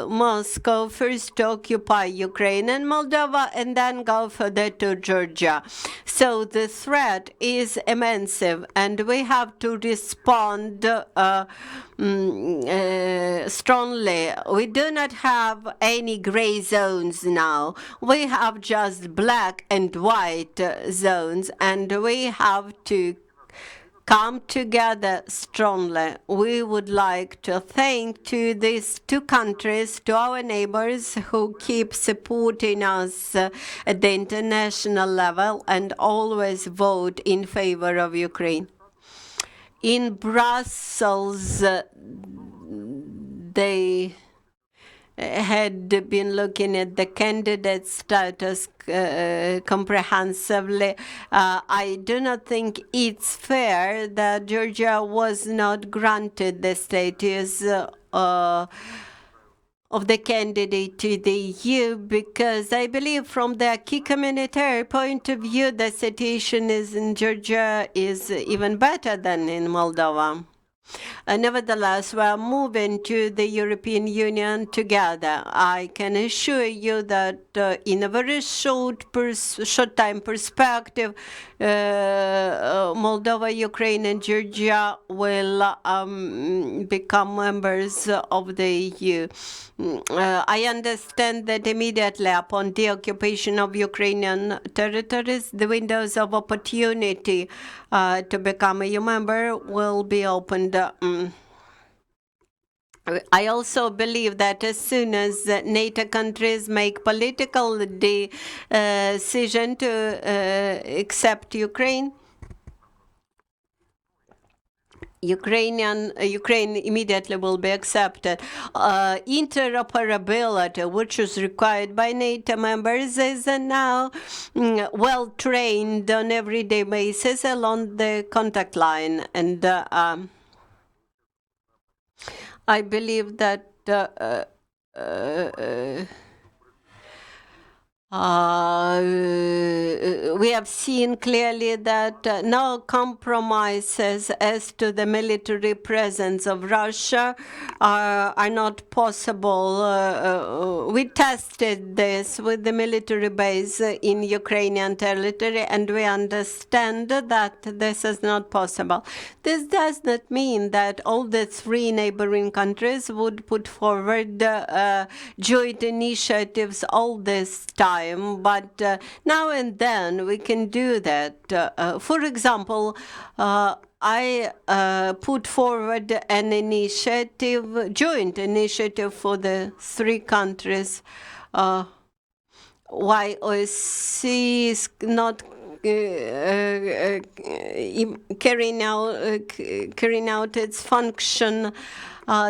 Moscow first to occupy Ukraine and Moldova and then go further to Georgia. So the threat is immense, and we have to respond strongly. We do not have any gray zones now. We have just black and white zones, and we have to come together strongly. We would like to thank to these two countries, to our neighbors who keep supporting us at the international level and always vote in favor of Ukraine. In Brussels, they had been looking at the candidate status comprehensively. I do not think it's fair that Georgia was not granted the status of the candidate to the EU, because I believe from the key communitary point of view, the situation in Georgia is even better than in Moldova. Nevertheless, we are moving to the European Union together. I can assure you that in a very short time perspective, Moldova, Ukraine, and Georgia will become members of the EU. I understand that immediately upon the occupation of Ukrainian territories, the windows of opportunity to become a EU member will be opened. I also believe that as soon as NATO countries make political decision to accept Ukraine, Ukraine immediately will be accepted. Interoperability, which is required by NATO members, is now well trained on everyday basis along the contact line, and I believe that we have seen clearly that no compromises as to the military presence of Russia are not possible. We tested this with the military base in Ukrainian territory, and we understand that this is not possible. This does not mean that all the three neighboring countries would put forward joint initiatives all this time. But now and then we can do that. For example, I put forward an initiative, joint initiative for the three countries. YOC is not carrying out its function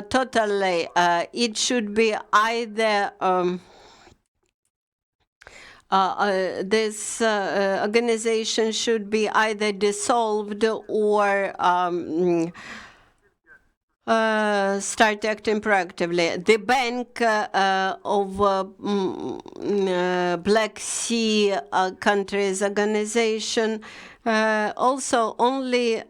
totally. It should be either this organization should be either dissolved or start acting proactively. The Bank of Black Sea Countries Organization also only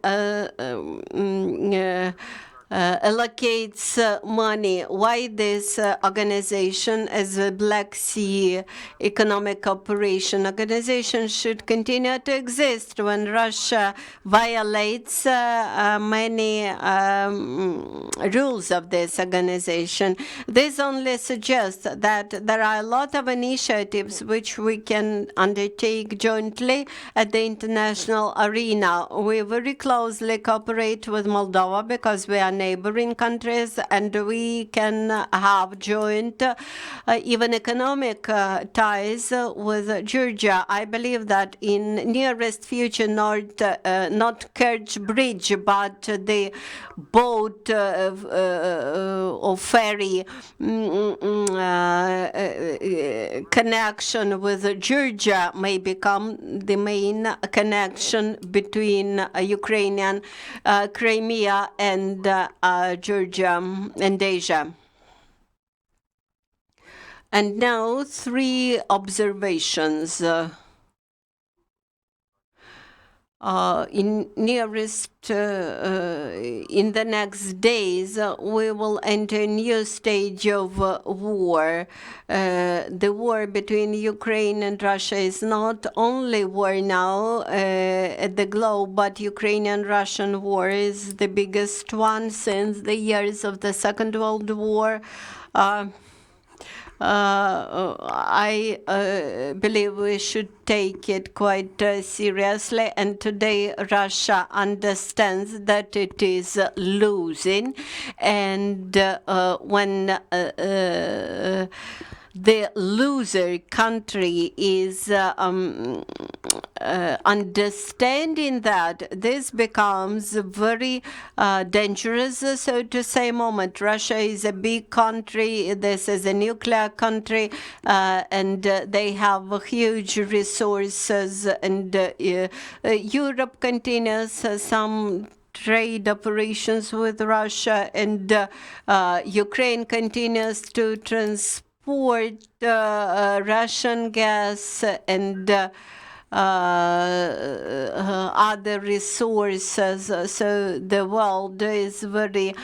allocates money. Why this organization, as a Black Sea Economic Cooperation Organization, should continue to exist when Russia violates many rules of this organization? This only suggests that there are a lot of initiatives which we can undertake jointly at the international arena. We very closely cooperate with Moldova because we are neighboring countries, and we can have joint even economic ties with Georgia. I believe that in nearest future, not Kerch Bridge, but the boat or ferry connection with Georgia may become the main connection between Ukrainian Crimea and Georgia and Asia. And now 3 observations. in the next days, we will enter a new stage of war. The war between Ukraine and Russia is not only war now at the globe, but Ukrainian-Russian war is the biggest one since the years of the Second World War. I believe we should take it quite seriously, and today Russia understands that it is losing, and when the loser country is understanding that, this becomes very dangerous, so to say, moment. Russia is a big country, this is a nuclear country, and they have huge resources, and Europe continues some trade operations with Russia, and Ukraine continues to transport Russian gas and other resources. So the world is very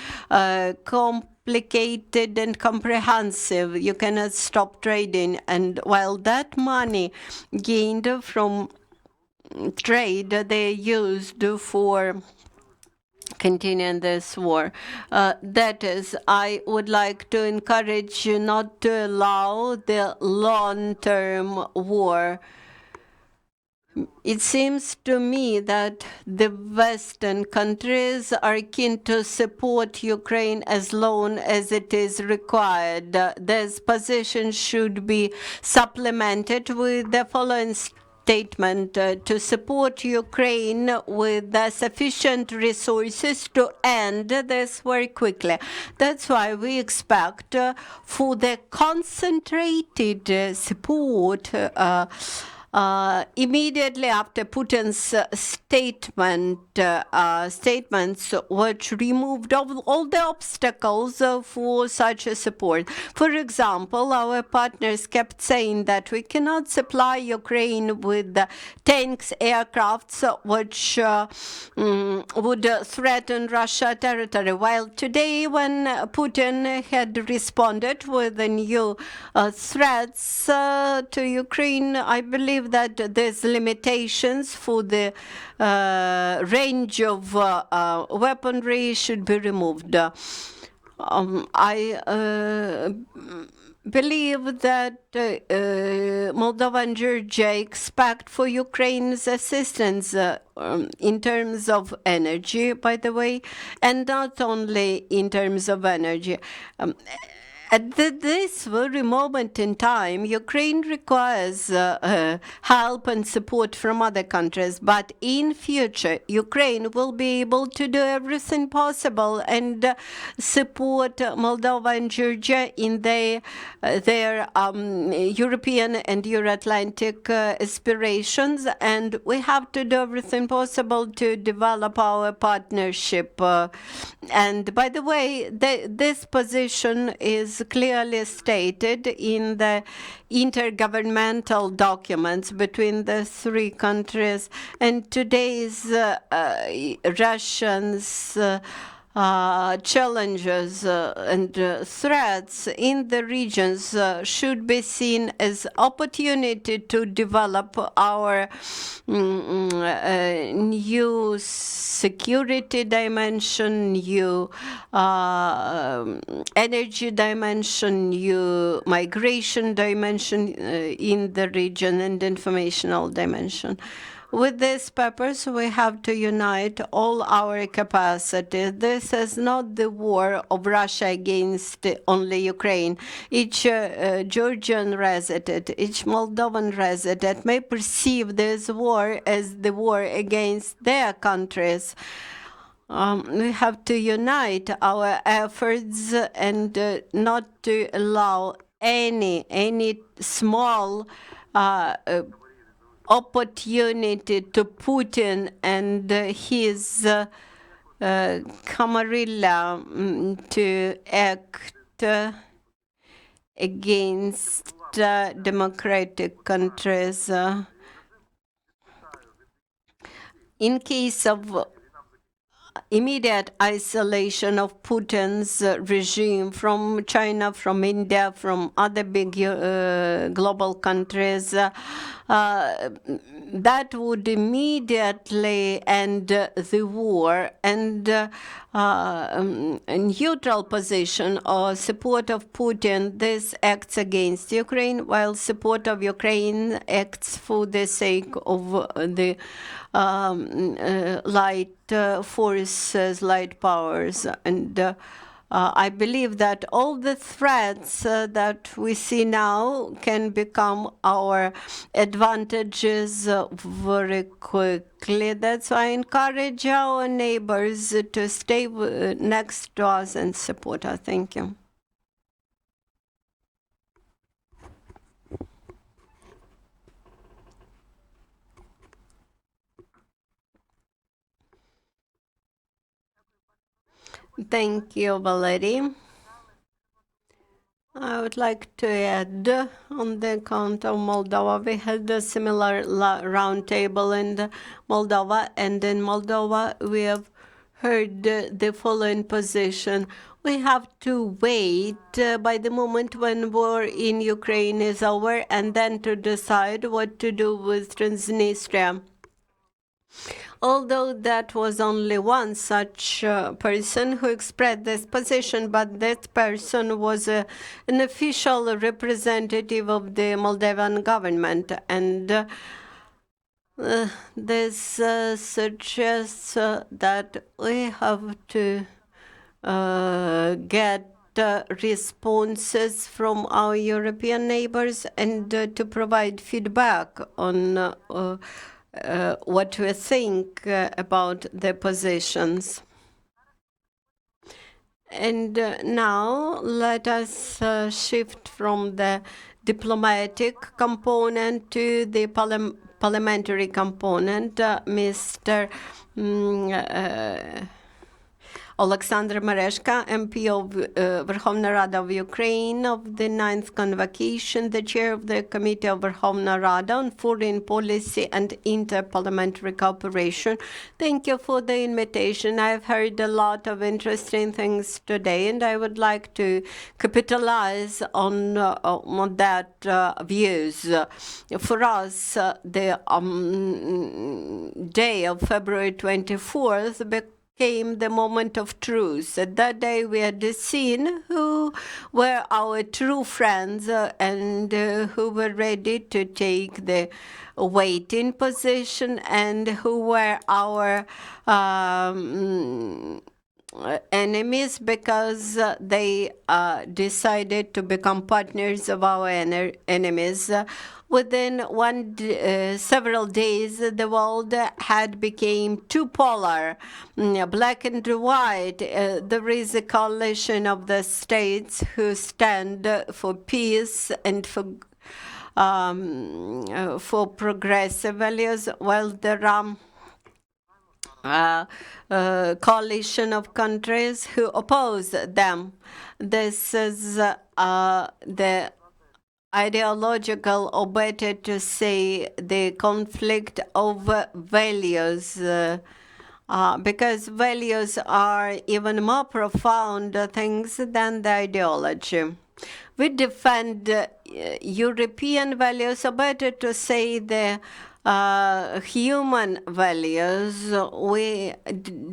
complicated and comprehensive. You cannot stop trading. And while that money gained from trade, they used for continuing this war. That is, I would like to encourage you not to allow the long-term war. It seems to me that the Western countries are keen to support Ukraine as long as it is required. This position should be supplemented with the following statement: to support Ukraine with sufficient resources to end this very quickly. That's why we expect for the concentrated support immediately after Putin's statements which removed all the obstacles for such a support. For example, our partners kept saying that we cannot supply Ukraine with tanks, aircrafts, which would threaten Russia territory. While today, when Putin had responded with the new threats to Ukraine, I believe that there's limitations for the range of weaponry should be removed. I believe that Moldova and Georgia expect for Ukraine's assistance in terms of energy, by the way, and not only in terms of energy. At this very moment in time, Ukraine requires help and support from other countries, but in future, Ukraine will be able to do everything possible and support Moldova and Georgia in their European and Euro-Atlantic aspirations, and we have to do everything possible to develop our partnership. And by the way, this position is clearly stated in the intergovernmental documents between the three countries, and today's Russians challenges and threats in the regions should be seen as opportunity to develop our new security dimension, new energy dimension, new migration dimension in the region, and informational dimension. With this purpose, we have to unite all our capacity. This is not the war of Russia against only Ukraine. Each Georgian resident, each Moldovan resident may perceive this war as the war against their countries. We have to unite our efforts and not to allow any small opportunity to Putin and his camarilla to act against democratic countries. in case of immediate isolation of Putin's regime from China, from India, from other big global countries, that would immediately end the war, and a neutral position or support of Putin, this acts against Ukraine, while support of Ukraine acts for the sake of the light forces, light powers. And I believe that all the threats that we see now can become our advantages very quickly. That's why I encourage our neighbors to stay next to us and support us. Thank you. Thank you, Valery. I would like to add on the account of Moldova. We had a similar roundtable in Moldova, and in Moldova we have heard the following position. We have to wait by the moment when war in Ukraine is over and then to decide what to do with Transnistria. Although that was only one such person who expressed this position, but that person was an official representative of the Moldovan government. And this suggests that we have to get responses from our European neighbors and to provide feedback on what we think about the positions. And now let us shift from the diplomatic component to the parliamentary component. Mr. Oleksandr Mereshka, MP of Verkhovna Rada of Ukraine of the 9th Convocation, the chair of the Committee of Verkhovna Rada on Foreign Policy and Inter-Parliamentary Cooperation. Thank you for the invitation. I've heard a lot of interesting things today, and I would like to capitalize on that views. For us, the day of February 24th came the moment of truth. At that day, we had seen who were our true friends and who were ready to take the waiting position, and who were our enemies because they decided to become partners of our enemies. Within several days, the world had become too polar, black and white. There is a coalition of the states who stand for peace and for progressive values, while there are coalition of countries who oppose them. This is the ideological, or better to say, the conflict of values, because values are even more profound things than the ideology. We defend European values, or better to say the human values. We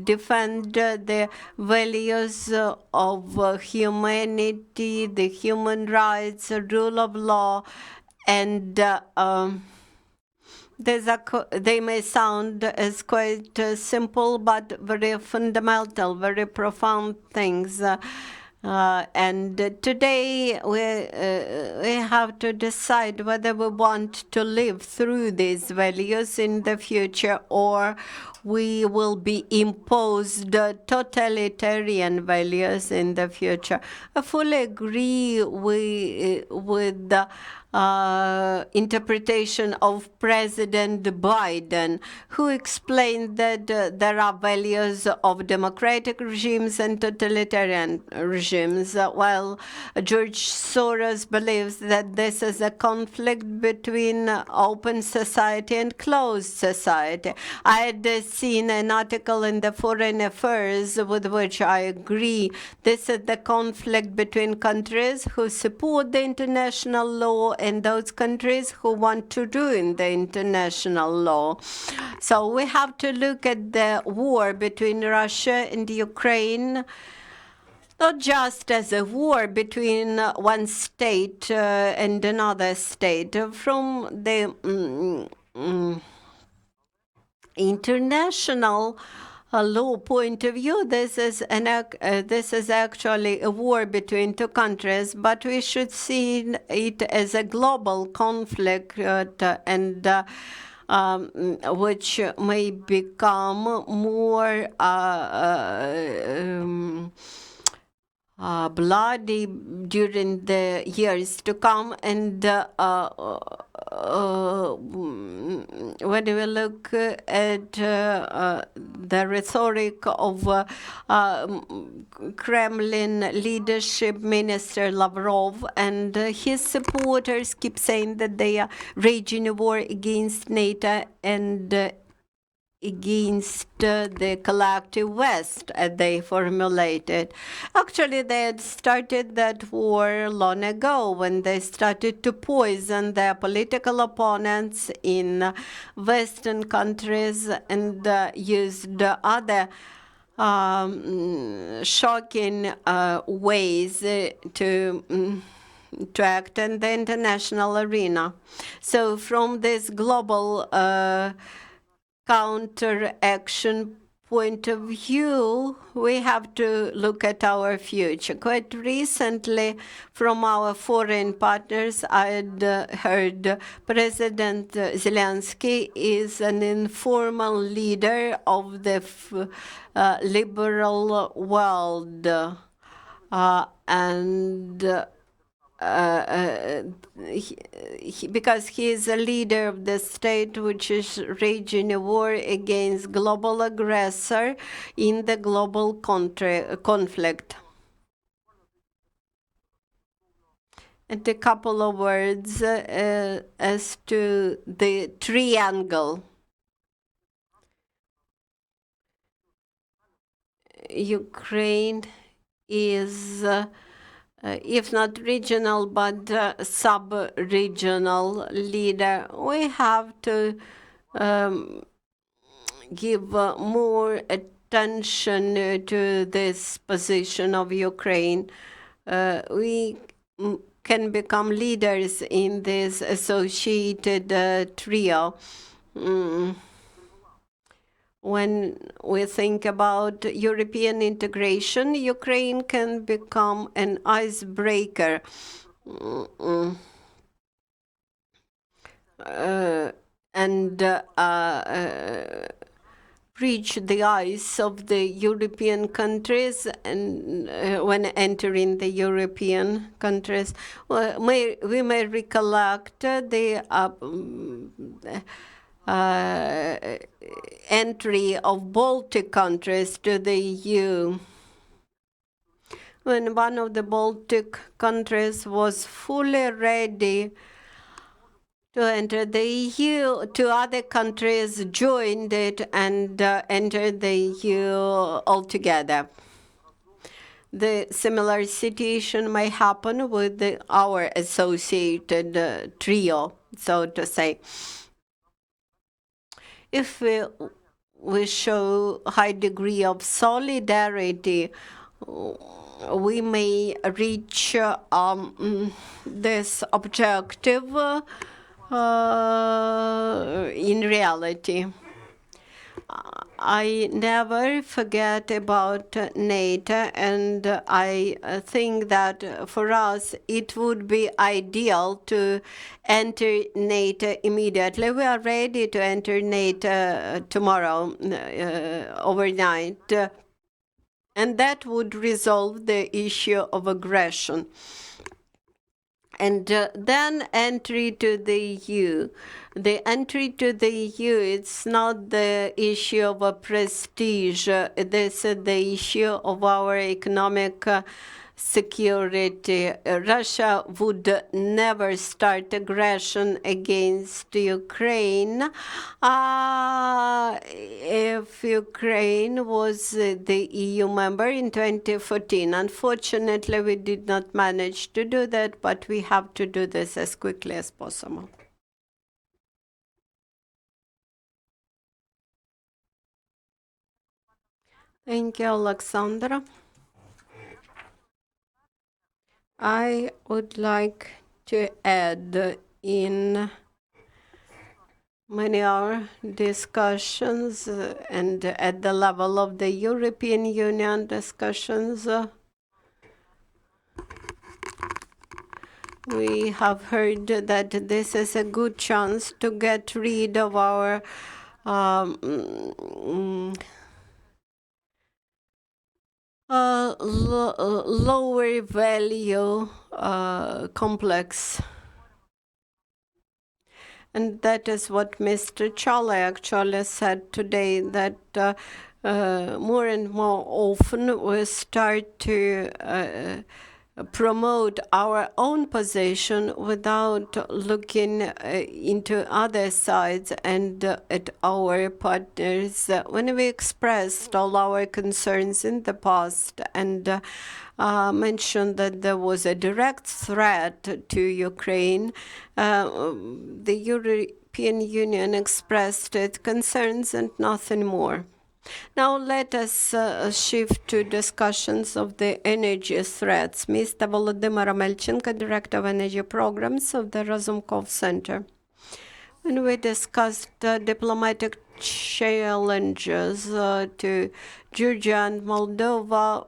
defend the values of humanity, the human rights, rule of law, and they may sound as quite simple, but very fundamental, very profound things. And today we have to decide whether we want to live through these values in the future, or we will be imposed totalitarian values in the future. I fully agree with interpretation of President Biden, who explained that there are values of democratic regimes and totalitarian regimes, while George Soros believes that this is a conflict between open society and closed society. I had seen an article in the Foreign Affairs with which I agree. This is the conflict between countries who support the international law and those countries who want to ruin the international law. So we have to look at the war between Russia and Ukraine not just as a war between one state and another state. From the international law point of view, this is actually a war between two countries, but we should see it as a global conflict and which may become more bloody during the years to come. And when we look at the rhetoric of Kremlin leadership, Minister Lavrov and his supporters keep saying that they are waging a war against NATO and against the collective West, as they formulated. Actually, they had started that war long ago when they started to poison their political opponents in Western countries and used other shocking ways to act in the international arena. So from this global counteraction point of view, we have to look at our future. Quite recently, from our foreign partners, I had heard President Zelensky is an informal leader of the liberal world, and because he is a leader of the state which is waging a war against global aggressor in the global conflict. And a couple of words as to the triangle. Ukraine is if not regional, but sub-regional leader. We have to give more attention to this position of Ukraine. We can become leaders in this associated trio. When we think about European integration, Ukraine can become an icebreaker and reach the eyes of the European countries, and when entering the European countries, we may recollect the entry of Baltic countries to the EU. When one of the Baltic countries was fully ready to enter the EU, two other countries joined it and entered the EU altogether. The similar situation may happen with our associated trio, so to say. If we show a high degree of solidarity, we may reach this objective in reality. I never forget about NATO, and I think that for us it would be ideal to enter NATO immediately. We are ready to enter NATO tomorrow, overnight, and that would resolve the issue of aggression. And then entry to the EU. The entry to the EU, it's not the issue of a prestige. This is the issue of our economic security. Russia would never start aggression against Ukraine if Ukraine was the EU member in 2014. Unfortunately, we did not manage to do that, but we have to do this as quickly as possible. Thank you, Oleksandr. I would like to add in many our discussions and at the level of the European Union discussions, we have heard that this is a good chance to get rid of our lower value complex. And that is what Mr. Chale actually said today, that more and more often we start to promote our own position without looking into other sides and at our partners. When we expressed all our concerns in the past and mentioned that there was a direct threat to Ukraine, the European Union expressed its concerns and nothing more. Now let us shift to discussions of the energy threats. Mr. Volodymyr Amelchenko, Director of Energy Programs of the Razumkov Center. When we discussed diplomatic challenges to Georgia and Moldova,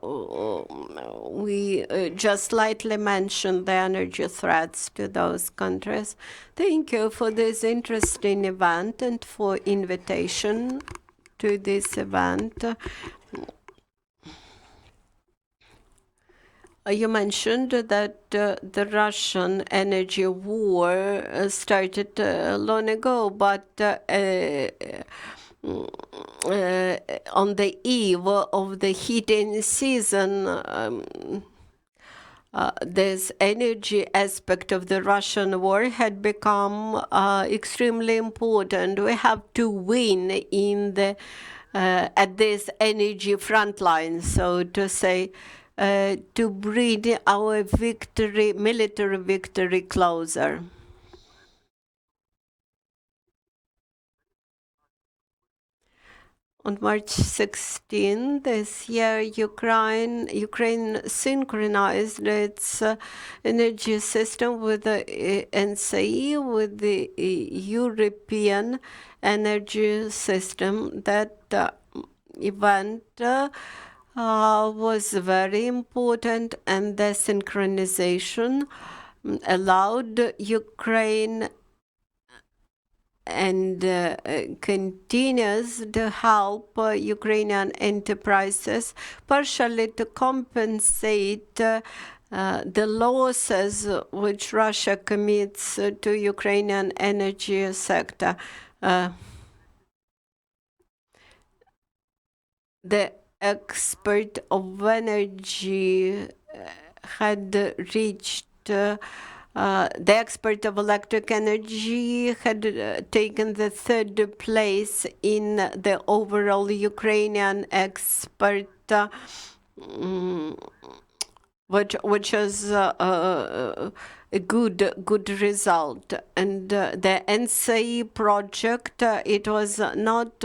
we just lightly mentioned the energy threats to those countries. Thank you for this interesting event and for invitation to this event. You mentioned that the Russian energy war started long ago, but on the eve of the heating season, this energy aspect of the Russian war had become extremely important. We have to win in the at this energy front line, so to say, to bring our victory, military victory, closer. On March 16 this year, Ukraine synchronized its energy system with the NCE, with the European energy system. That event was very important, and the synchronization allowed Ukraine and continues to help Ukrainian enterprises partially to compensate the losses which Russia commits to Ukrainian energy sector. The expert of energy had reached the expert of electric energy had taken the third place in the overall Ukrainian expert, which is a good result. And the NCE project, it was not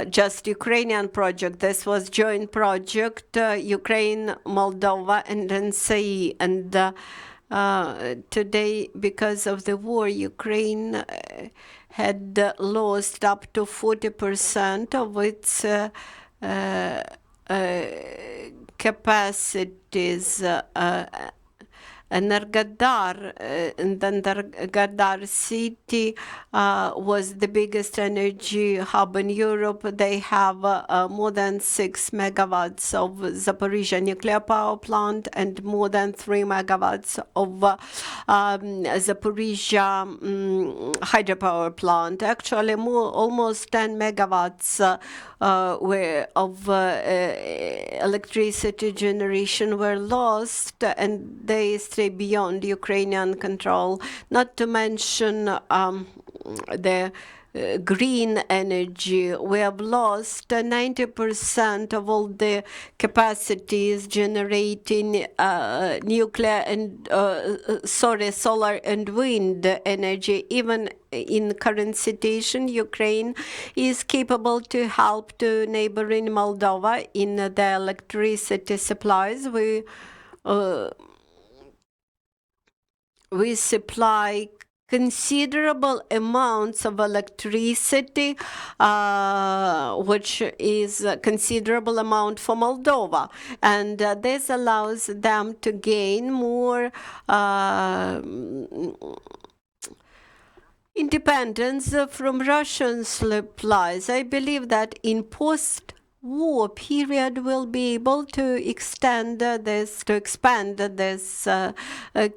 just Ukrainian project. This was joint project, Ukraine, Moldova, and NCE. And today, because of the war, Ukraine had lost up to 40% of its capacities, Energodar, and Energodar city was the biggest energy hub in Europe. They have more than 6 megawatts of Zaporizhzhia nuclear power plant and more than 3 megawatts of Zaporizhzhia hydropower plant. Actually, almost 10 megawatts were of electricity generation were lost, and they stay beyond Ukrainian control. Not to mention the green energy. We have lost 90% of all the capacities generating nuclear and solar and wind energy. Even in current situation, Ukraine is capable to help to neighboring Moldova in the electricity supplies. We supply considerable amounts of electricity, which is a considerable amount for Moldova. And this allows them to gain more independence from Russian supplies. I believe that in post-war period we'll be able to expand this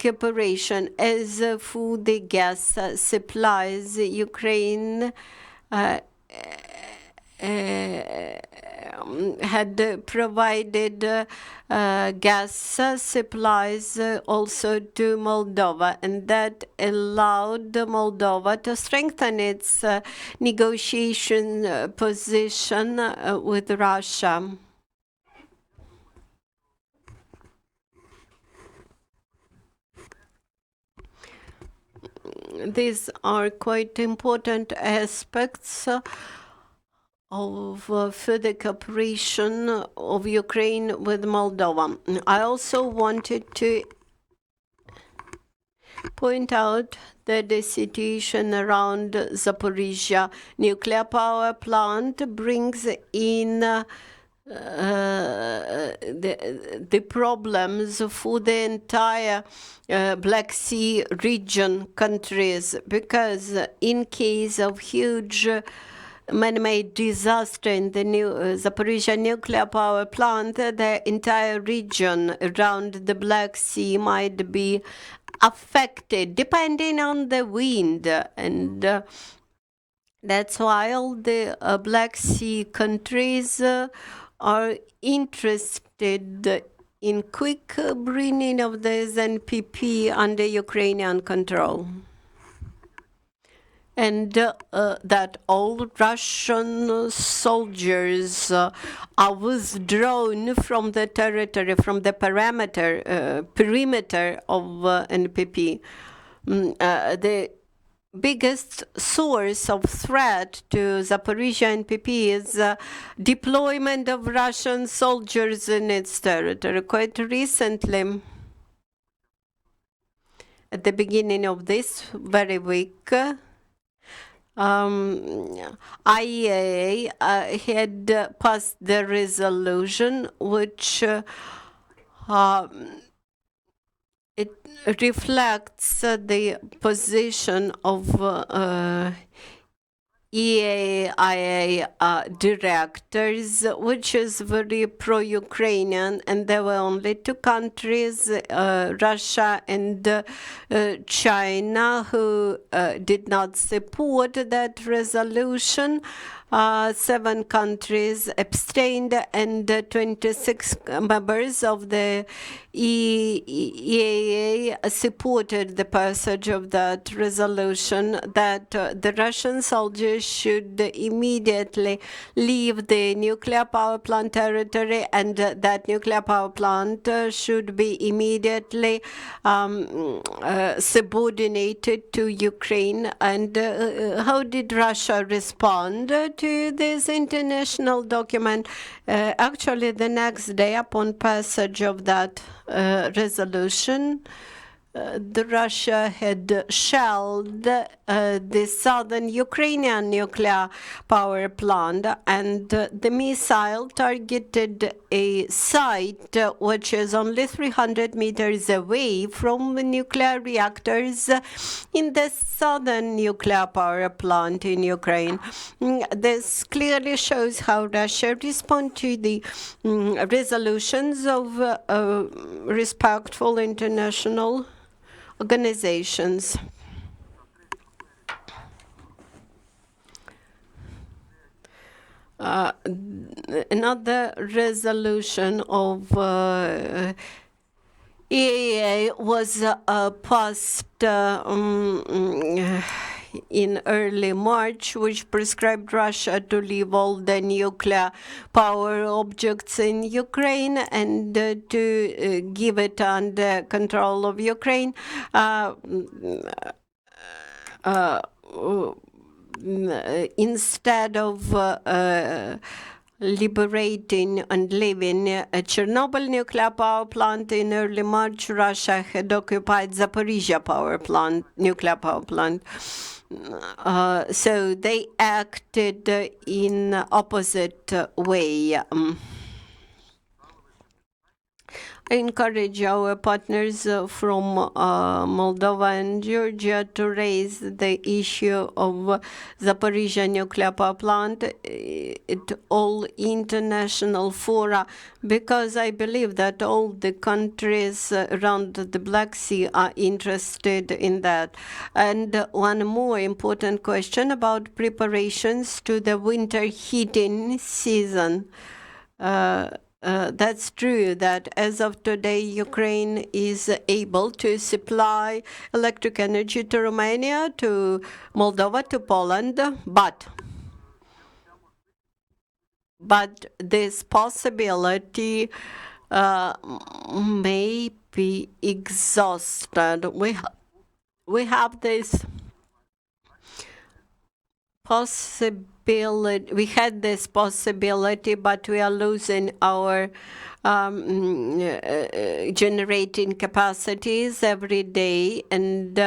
cooperation as for the gas supplies. Ukraine had provided gas supplies also to Moldova, and that allowed Moldova to strengthen its negotiation position with Russia. These are quite important aspects of further cooperation of Ukraine with Moldova. I also wanted to point out that the situation around Zaporizhzhia nuclear power plant brings in the problems for the entire Black Sea region countries, because in case of huge man-made disaster in the new Zaporizhzhia nuclear power plant, the entire region around the Black Sea might be affected depending on the wind. And that's why all the Black Sea countries are interested in quick bringing of the ZNPP under Ukrainian control. And that all Russian soldiers are withdrawn from the territory, from the perimeter of NPP. The biggest source of threat to Zaporizhzhia NPP is deployment of Russian soldiers in its territory. Quite recently, at the beginning of this very week, IAEA had passed the resolution which it reflects the position of EAIA directors, which is very pro-Ukrainian, and there were only two countries, Russia and China, who did not support that resolution. 7 countries abstained, and 26 members of the EAA supported the passage of that resolution that the Russian soldiers should immediately leave the nuclear power plant territory, and that nuclear power plant should be immediately subordinated to Ukraine. And how did Russia respond to this international document? Actually, the next day upon passage of that resolution, Russia had shelled the southern Ukrainian nuclear power plant, and the missile targeted a site which is only 300 meters away from the nuclear reactors in the southern nuclear power plant in Ukraine. This clearly shows how Russia responds to the resolutions of respectful international organizations. Another resolution of EEA was passed in early March, which prescribed Russia to leave all the nuclear power objects in Ukraine and to give it under control of Ukraine. Instead of liberating and leaving a Chernobyl nuclear power plant in early March, Russia had occupied Zaporizhia nuclear power plant. So they acted in opposite way. I encourage our partners from Moldova and Georgia to raise the issue of Zaporizhia nuclear power plant at all international fora, because I believe that all the countries around the Black Sea are interested in that. And one more important question about preparations to the winter heating season. That's true that as of today, Ukraine is able to supply electric energy to Romania, to Moldova, to Poland, but this possibility may be exhausted. We have this possibility. We had this possibility, but we are losing our generating capacities every day. And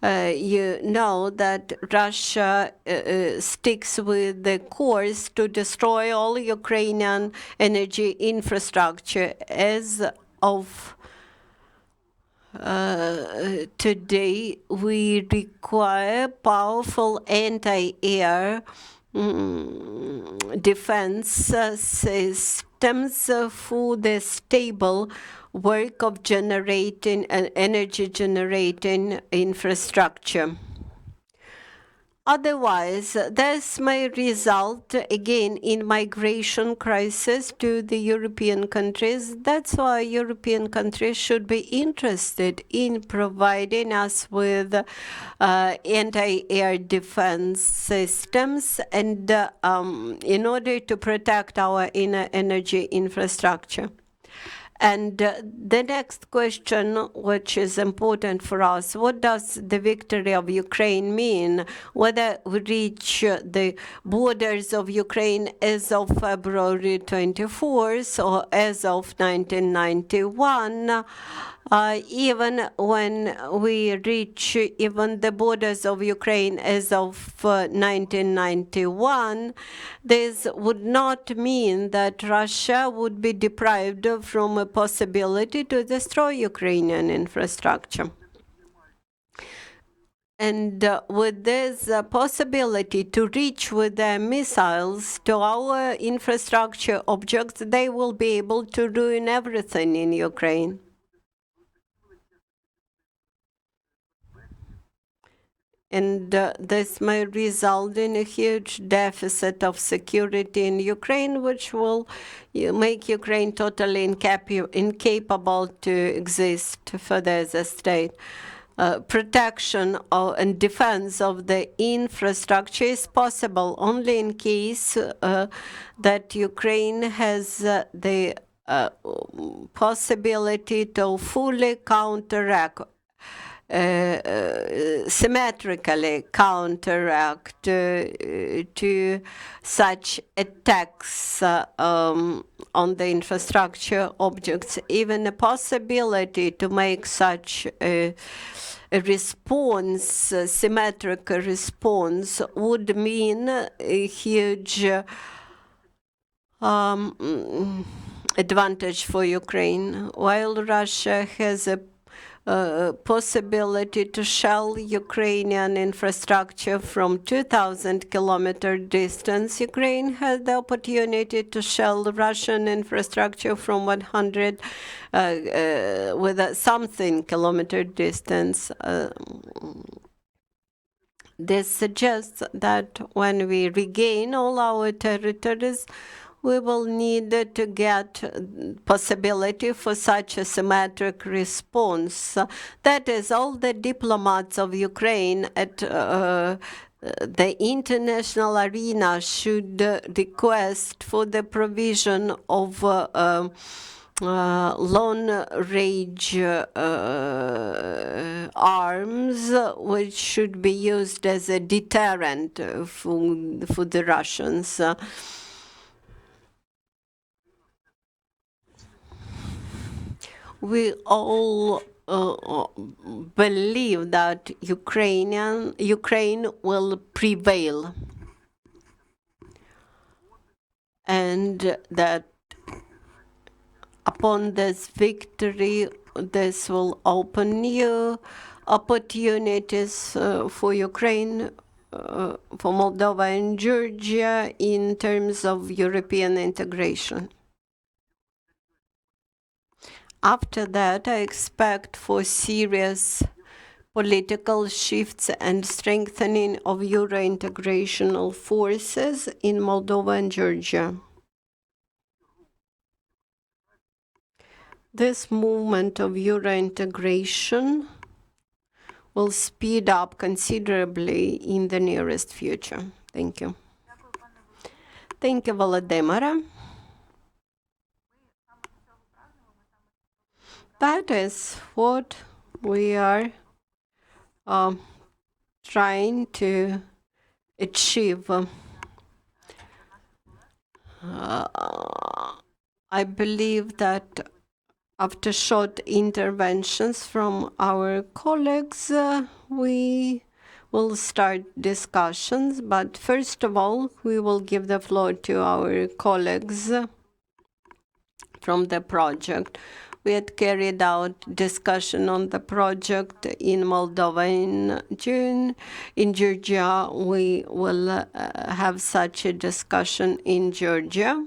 you know that Russia sticks with the course to destroy all Ukrainian energy infrastructure. As of today, we require powerful anti-air defense systems for the stable work of generating and energy generating infrastructure. Otherwise, this may result again in migration crisis to the European countries. That's why European countries should be interested in providing us with anti-air defense systems and in order to protect our energy infrastructure. And the next question, which is important for us, what does the victory of Ukraine mean? Whether we reach the borders of Ukraine as of February 24th or as of 1991, even when we reach even the borders of Ukraine as of 1991, this would not mean that Russia would be deprived from a possibility to destroy Ukrainian infrastructure. And with this possibility to reach with their missiles to our infrastructure objects, they will be able to ruin everything in Ukraine. And this may result in a huge deficit of security in Ukraine, which will make Ukraine totally incapable to exist further as a state. Protection and defense of the infrastructure is possible only in case that Ukraine has the possibility to fully counteract symmetrically counteract to such attacks on the infrastructure objects. Even a possibility to make such a response, a symmetrical response, would mean a huge advantage for Ukraine. While Russia has a possibility to shell Ukrainian infrastructure from 2,000-kilometer distance, Ukraine has the opportunity to shell Russian infrastructure from 100 with a something kilometer distance. This suggests that when we regain all our territories, we will need to get possibility for such a symmetric response. That is, all the diplomats of Ukraine at the international arena should request for the provision of long-range arms, which should be used as a deterrent for the Russians. We all believe that Ukraine will prevail, and that upon this victory, this will open new opportunities for Ukraine, for Moldova and Georgia in terms of European integration. After that, I expect for serious political shifts and strengthening of Euro-integrational forces in Moldova and Georgia. This movement of Euro-integration will speed up considerably in the nearest future. Thank you. Thank you, Volodymyra. That is what we are trying to achieve. I believe that after short interventions from our colleagues, we will start discussions. But first of all, we will give the floor to our colleagues from the project. We had carried out discussion on the project in Moldova in June. In Georgia, we will have such a discussion in Georgia.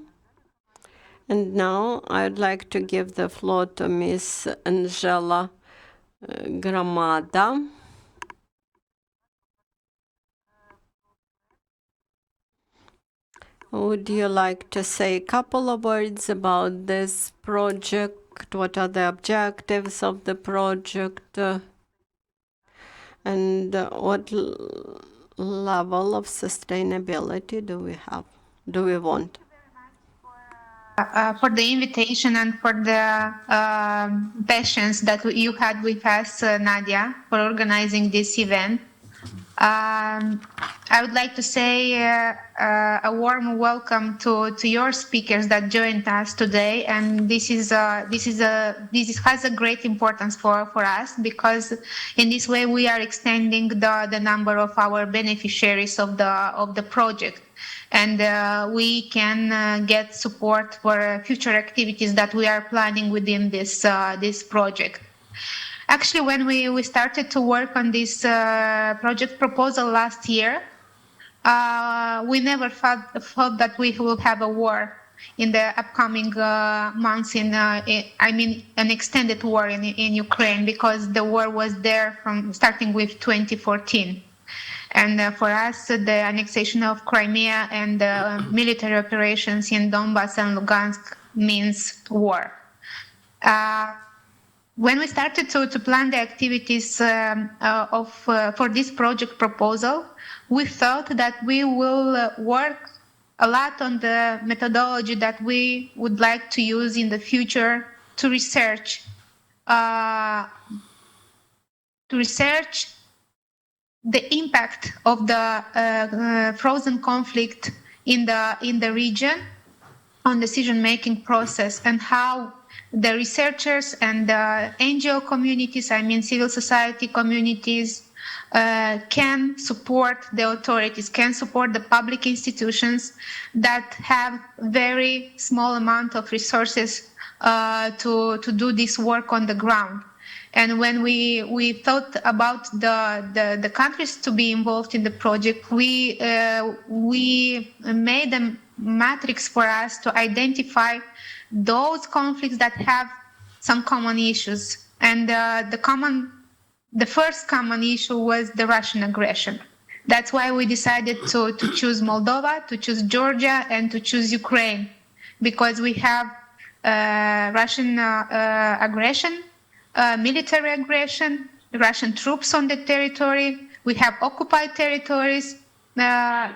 And now I'd like to give the floor to Ms. Angela Gramada. Would you like to say a couple of words about this project? What are the objectives of the project? And what level of sustainability do we have? Do we want? For the invitation and for the patience that you had with us, Nadiya, for organizing this event. I would like to say a warm welcome to your speakers that joined us today, and this has a great importance for us, because in this way we are extending the number of our beneficiaries of the project, and we can get support for future activities that we are planning within this project. Actually, when we started to work on this project proposal last year, we never thought that we will have a war in the upcoming months. I mean, an extended war in Ukraine, because the war was there from starting with 2014. And for us, the annexation of Crimea and military operations in Donbass and Lugansk means war. When we started to plan the activities for this project proposal, we thought that we will work a lot on the methodology that we would like to use in the future to research research the impact of the frozen conflict in the region on decision-making process, and how the researchers and the NGO communities, I mean civil society communities, can support the authorities, can support the public institutions that have very small amount of resources to do this work on the ground. And when we thought about the countries to be involved in the project, we made a matrix for us to identify those conflicts that have some common issues. And the first common issue was the Russian aggression. That's why we decided to choose Moldova, to choose Georgia, and to choose Ukraine, because we have Russian aggression, military aggression, Russian troops on the territory. We have occupied territories.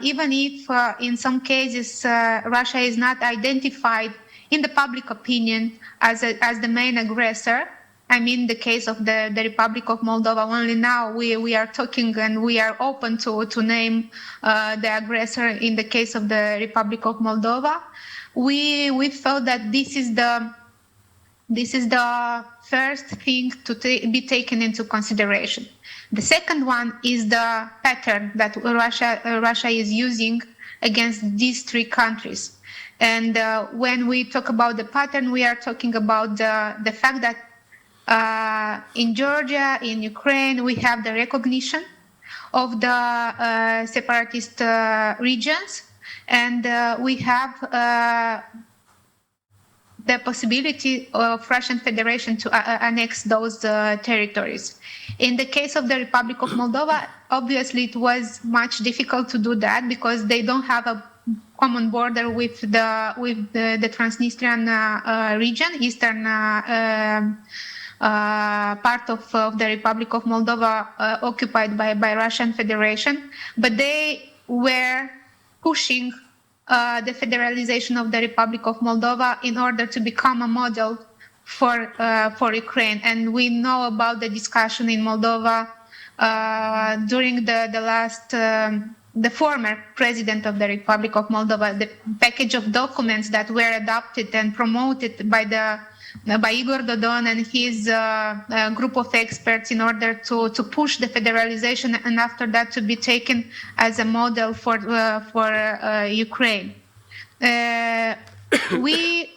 Even if in some cases Russia is not identified in the public opinion as the main aggressor. I mean, the case of the Republic of Moldova, only now we are talking and we are open to name the aggressor in the case of the Republic of Moldova. We thought that this is the first thing to be taken into consideration. The second one is the pattern that Russia is using against these three countries. And when we talk about the pattern, we are talking about the fact that in Georgia, in Ukraine, we have the recognition of the separatist regions, and we have the possibility of Russian Federation to annex those territories. In the case of the Republic of Moldova, obviously it was much difficult to do that because they don't have a common border with the Transnistrian region, eastern part of the Republic of Moldova occupied by Russian Federation, but they were pushing the federalization of the Republic of Moldova in order to become a model for Ukraine. And we know about the discussion in Moldova during the former president of the Republic of Moldova, the package of documents that were adopted and promoted by Ihor Dodon and his group of experts in order to push the federalization, and after that to be taken as a model for Ukraine. We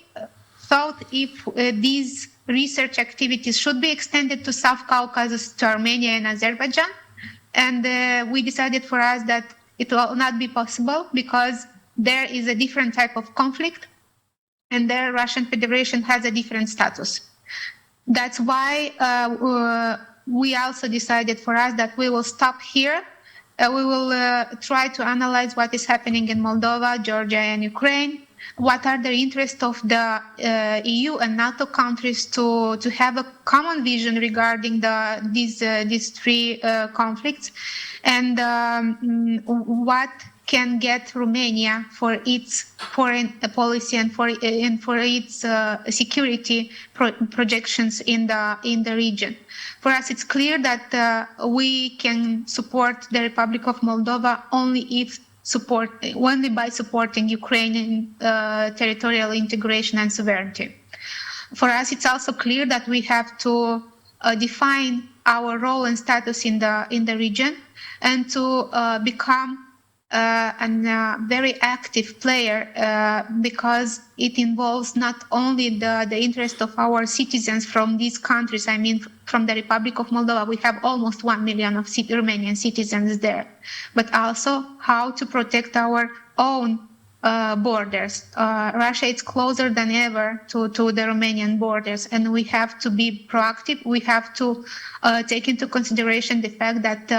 thought if these research activities should be extended to South Caucasus, to Armenia and Azerbaijan, and we decided for us that it will not be possible because there is a different type of conflict and the Russian Federation has a different status. That's why we also decided for us that we will stop here. We will try to analyze what is happening in Moldova, Georgia, and Ukraine. What are the interests of the EU and NATO countries to have a common vision regarding these three conflicts, and what can get Romania for its foreign policy and for its security projections in the region. For us, it's clear that we can support the Republic of Moldova only by supporting Ukrainian territorial integration and sovereignty. For us, it's also clear that we have to define our role and status in the region and to become a very active player because it involves not only the interest of our citizens from these countries, I mean from the Republic of Moldova, we have almost 1 million of Romanian citizens there, but also how to protect our own borders. Russia is closer than ever to the Romanian borders, and we have to be proactive. We have to take into consideration the fact that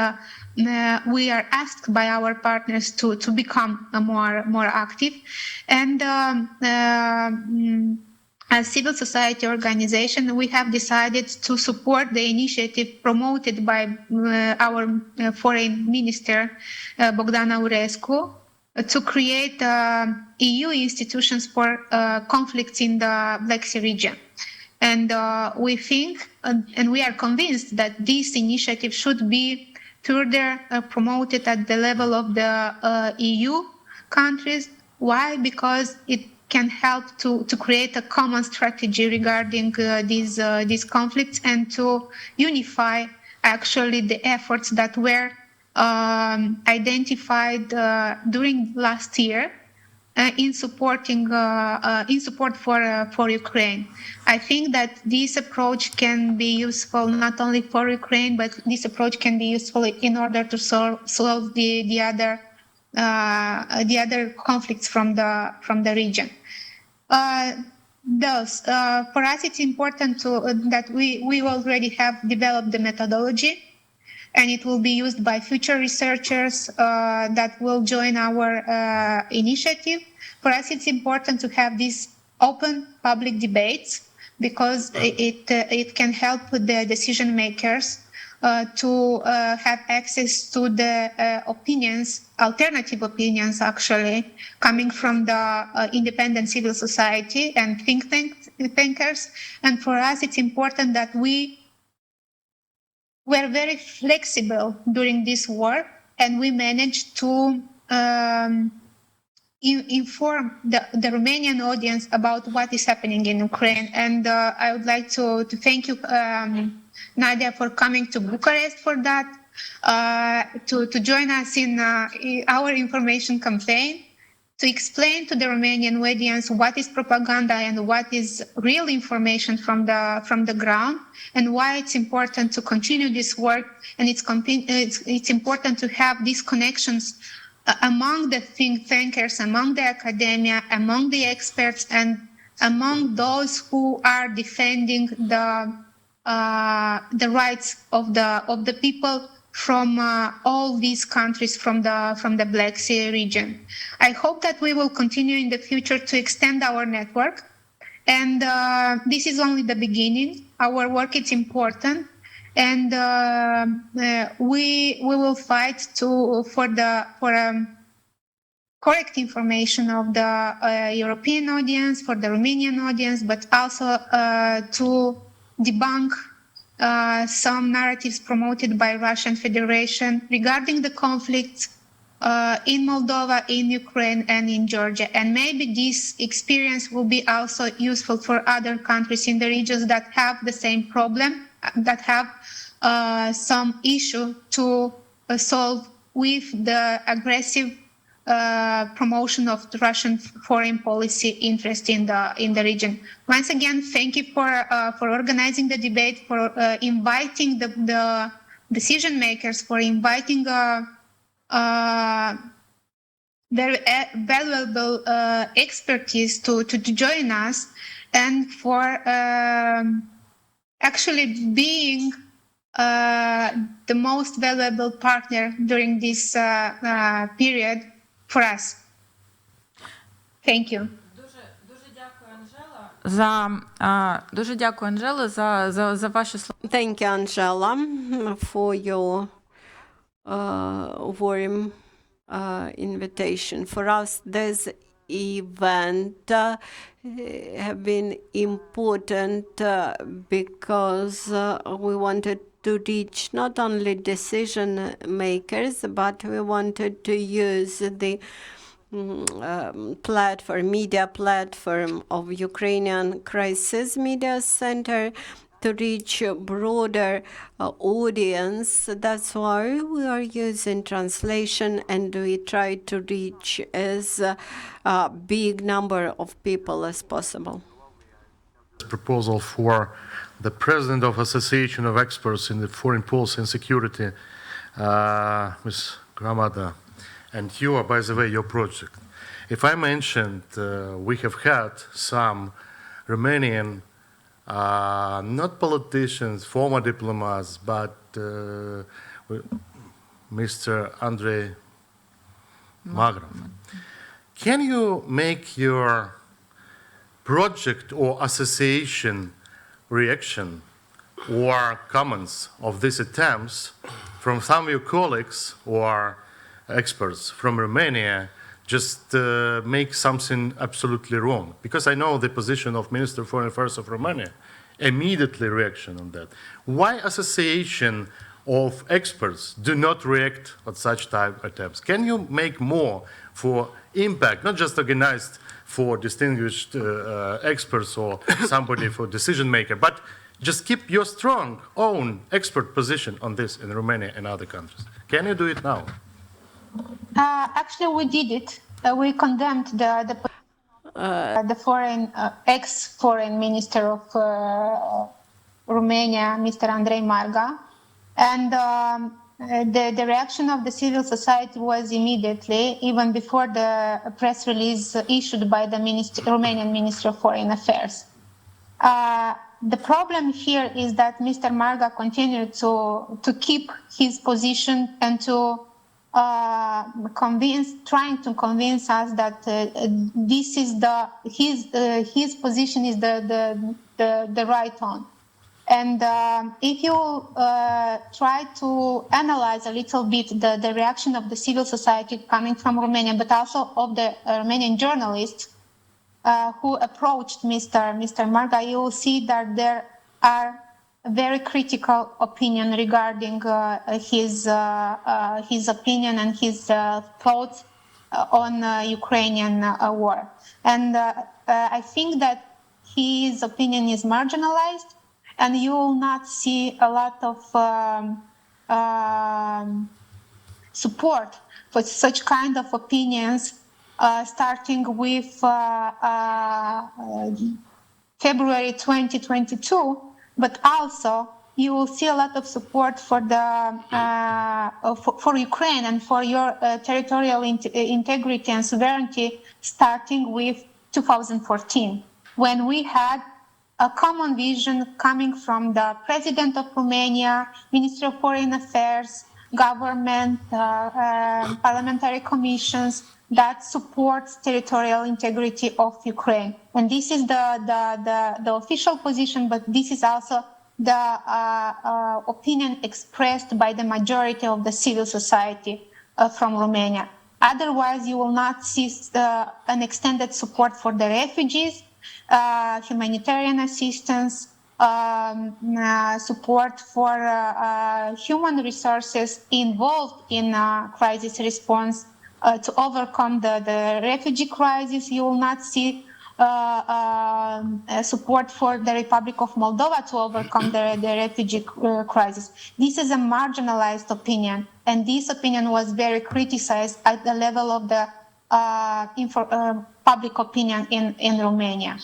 we are asked by our partners to become more active, and as civil society organization, we have decided to support the initiative promoted by our foreign minister Bogdana Urescu to create EU institutions for conflicts in the Black Sea region. And we think and we are convinced that this initiative should be further promoted at the level of the EU countries. Why? Because it can help to create a common strategy regarding these conflicts and to unify actually the efforts that were identified during last year in support for Ukraine. I think that this approach can be useful not only for Ukraine, but this approach can be useful in order to solve the other conflicts from the region. Thus, for us, it's important that we already have developed the methodology, and it will be used by future researchers that will join our initiative. For us, it's important to have these open public debates because it can help the decision makers to have access to the opinions, alternative opinions actually, coming from the independent civil society and thinkers. And for us, it's important that we were very flexible during this war, and we managed to inform the Romanian audience about what is happening in Ukraine. And I would like to thank you, Nadiya, for coming to Bucharest for that, to join us in our information campaign, to explain to the Romanian audience what is propaganda and what is real information from the ground, and why it's important to continue this work. And it's important to have these connections among the think tankers, among the academia, among the experts, and among those who are defending the rights of the people from all these countries from the Black Sea region. I hope that we will continue in the future to extend our network, and this is only the beginning. Our work is important, and we will fight for correct information of the European audience, for the Romanian audience, but also to debunk some narratives promoted by Russian Federation regarding the conflicts in Moldova, in Ukraine, and in Georgia. And maybe this experience will be also useful for other countries in the regions that have the same problem, that have some issue to solve with the aggressive promotion of the Russian foreign policy interest in the region. Once again, thank you for organizing the debate, for inviting the decision makers, for inviting very valuable expertise to join us, and for actually being the most valuable partner during this period for us. Thank you. Дуже дякую, Анжела, за ваші слова. Thank you, Angela, for your warm invitation. For us, this event have been important because we wanted to reach not only decision makers, but we wanted to use the media platform of Ukrainian Crisis Media Center to reach a broader audience. That's why we are using translation, and we try to reach as a big number of people as possible. Proposal for the president of Association of Experts in the Foreign Policy and Security, Ms. Gramada, and you are, by the way, your project. If I mentioned, we have had some Romanian, not politicians, former diplomats, but Mr. Andrei Magrov. Can you make your project or association reaction or comments of these attempts from some of your colleagues or experts from Romania just make something absolutely wrong? Because I know the position of Minister of Foreign Affairs of Romania, immediately reaction on that. Why association of experts do not react on such type attempts? Can you make more for impact, not just organized for distinguished experts or somebody for decision maker, but just keep your strong own expert position on this in Romania and other countries? Can you do it now? Actually, we did it. We condemned the foreign ex-foreign minister of Romania, Mr. Andrei Marga, and the reaction of the civil society was immediately, even before the press release issued by the Romanian Ministry of Foreign Affairs. The problem here is that Mr. Marga continued to keep his position and to trying to convince us that this is his position is the right one. And if you try to analyze a little bit the reaction of the civil society coming from Romania, but also of the Romanian journalists who approached Mr. Marga, you will see that there are very critical opinion regarding his opinion and his thoughts on Ukrainian war. And I think that his opinion is marginalized, and you will not see a lot of support for such kind of opinions, starting with February 2022, but also you will see a lot of support for for Ukraine and for your territorial integrity and sovereignty, starting with 2014, when we had a common vision coming from the President of Romania, Ministry of Foreign Affairs, government, parliamentary commissions that supports territorial integrity of Ukraine. And this is the official position, but this is also the opinion expressed by the majority of the civil society from Romania. Otherwise, you will not see an extended support for the refugees, humanitarian assistance, support for human resources involved in crisis response to overcome the refugee crisis. You will not see support for the Republic of Moldova to overcome the refugee crisis. This is a marginalized opinion, and this opinion was very criticized at the level of the public opinion in Romania.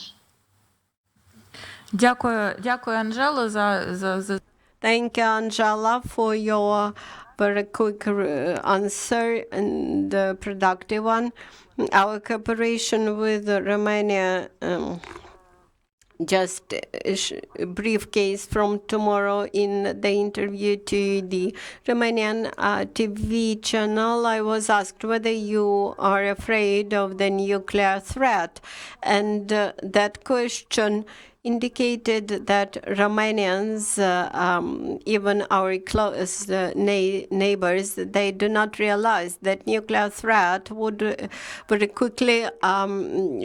Дякую, Анжела, за Thank you, Angela, for your very quick answer and productive one. Our cooperation with Romania, just a brief case from tomorrow in the interview to the Romanian TV channel, I was asked whether you are afraid of the nuclear threat. And that question indicated that Romanians, even our close neighbors, they do not realize that nuclear threat would very quickly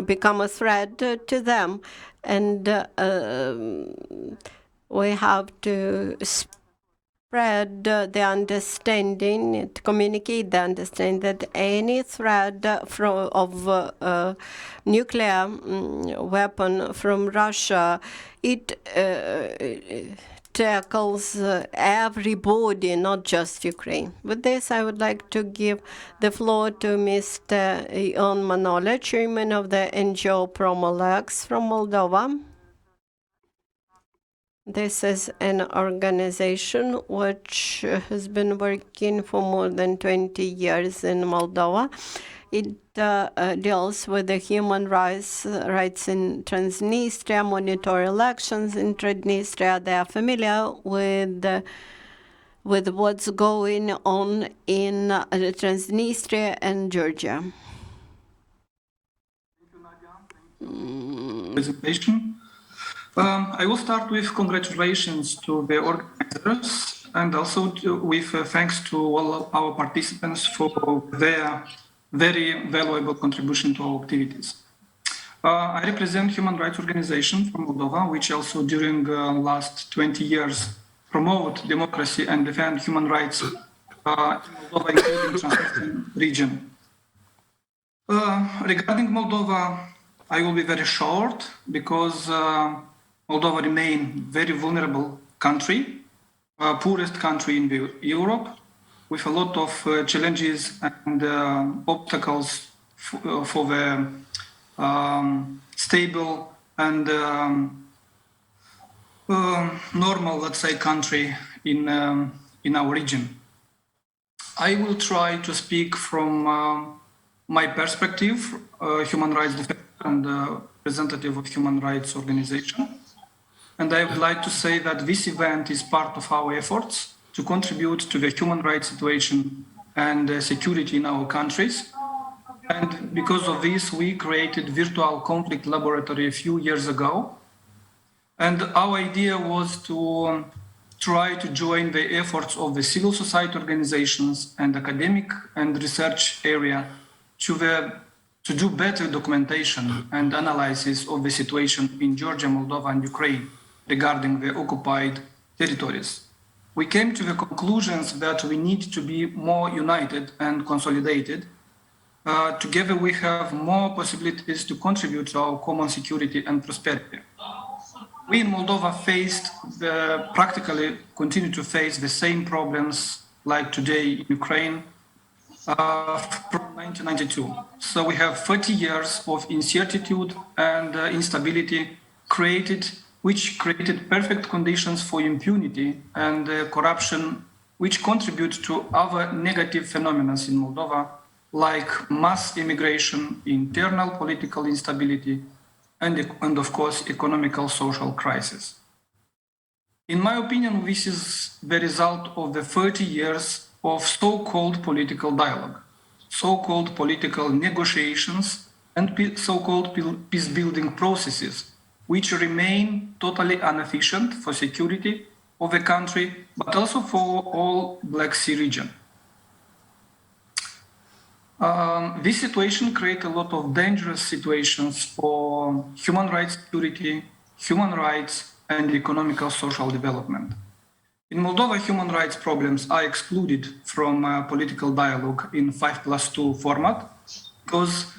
become a threat to them. And we have to spread the understanding, to communicate the understanding that any threat of nuclear weapon from Russia, it tackles everybody, not just Ukraine. With this, I would like to give the floor to Mr. Ion Manole, chairman of the NGO Promo-Lex from Moldova. This is an organization which has been working for more than 20 years in Moldova. It deals with the human rights in Transnistria, monitor elections in Transnistria. They are familiar with what's going on in Transnistria and Georgia. Thank you, Nadiya. Presentation. I will start with congratulations to the organizers and also with thanks to all of our participants for their very valuable contribution to our activities. I represent human rights organization from Moldova, which also during last 20 years promote democracy and defend human rights in Moldova, including Transnistrian region. Regarding Moldova, I will be very short because Moldova remains very vulnerable country, poorest country in Europe, with a lot of challenges and obstacles for the stable and normal, let's say, country in our region. I will try to speak from my perspective, human rights defender and representative of human rights organization. And I would like to say that this event is part of our efforts to contribute to the human rights situation and security in our countries. And because of this, we created virtual conflict laboratory a few years ago. And our idea was to try to join the efforts of the civil society organizations and academic and research area to do better documentation and analysis of the situation in Georgia, Moldova, and Ukraine regarding the occupied territories. We came to the conclusions that we need to be more united and consolidated. Together we have more possibilities to contribute to our common security and prosperity. We in Moldova practically continue to face the same problems like today in Ukraine from 1992. So we have 30 years of incertitude and instability which created perfect conditions for impunity and corruption, which contribute to other negative phenomena in Moldova, like mass immigration, internal political instability, and of course, economical social crisis. In my opinion, this is the result of the 30 years of so-called political dialogue, so-called political negotiations, and so-called peace-building processes, which remain totally inefficient for security of the country, but also for all Black Sea region. This situation creates a lot of dangerous situations for human rights security, human rights, and economical social development. In Moldova, human rights problems are excluded from political dialogue in 5+2 format because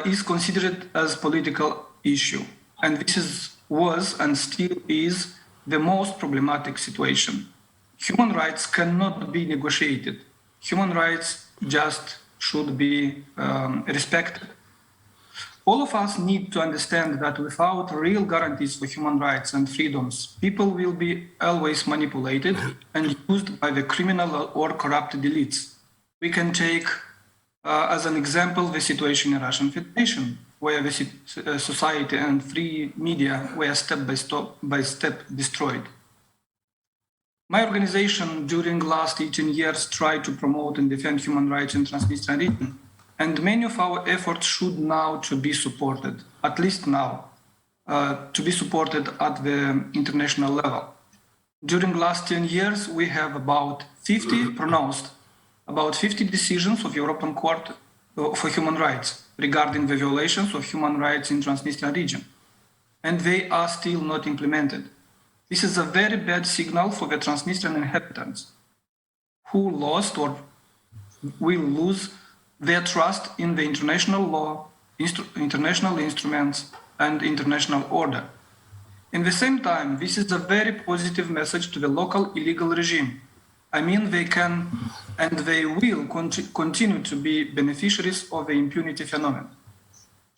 is considered as political issue. And this was and still is the most problematic situation. Human rights cannot be negotiated. Human rights just should be respected. All of us need to understand that without real guarantees for human rights and freedoms, people will be always manipulated and used by the criminal or corrupted elites. We can take as an example the situation in Russian Federation, where the society and free media were step by step destroyed. My organization during the last 18 years tried to promote and defend human rights in Transnistrian region, and many of our efforts should now to be supported, at least now, to be supported at the international level. During the last 10 years, we have about 50 decisions of European Court for Human Rights regarding the violations of human rights in Transnistrian region, and they are still not implemented. This is a very bad signal for the Transnistrian inhabitants who lost or will lose their trust in the international law, international instruments, and international order. In the same time, this is a very positive message to the local illegal regime. I mean, they can and they will continue to be beneficiaries of the impunity phenomenon.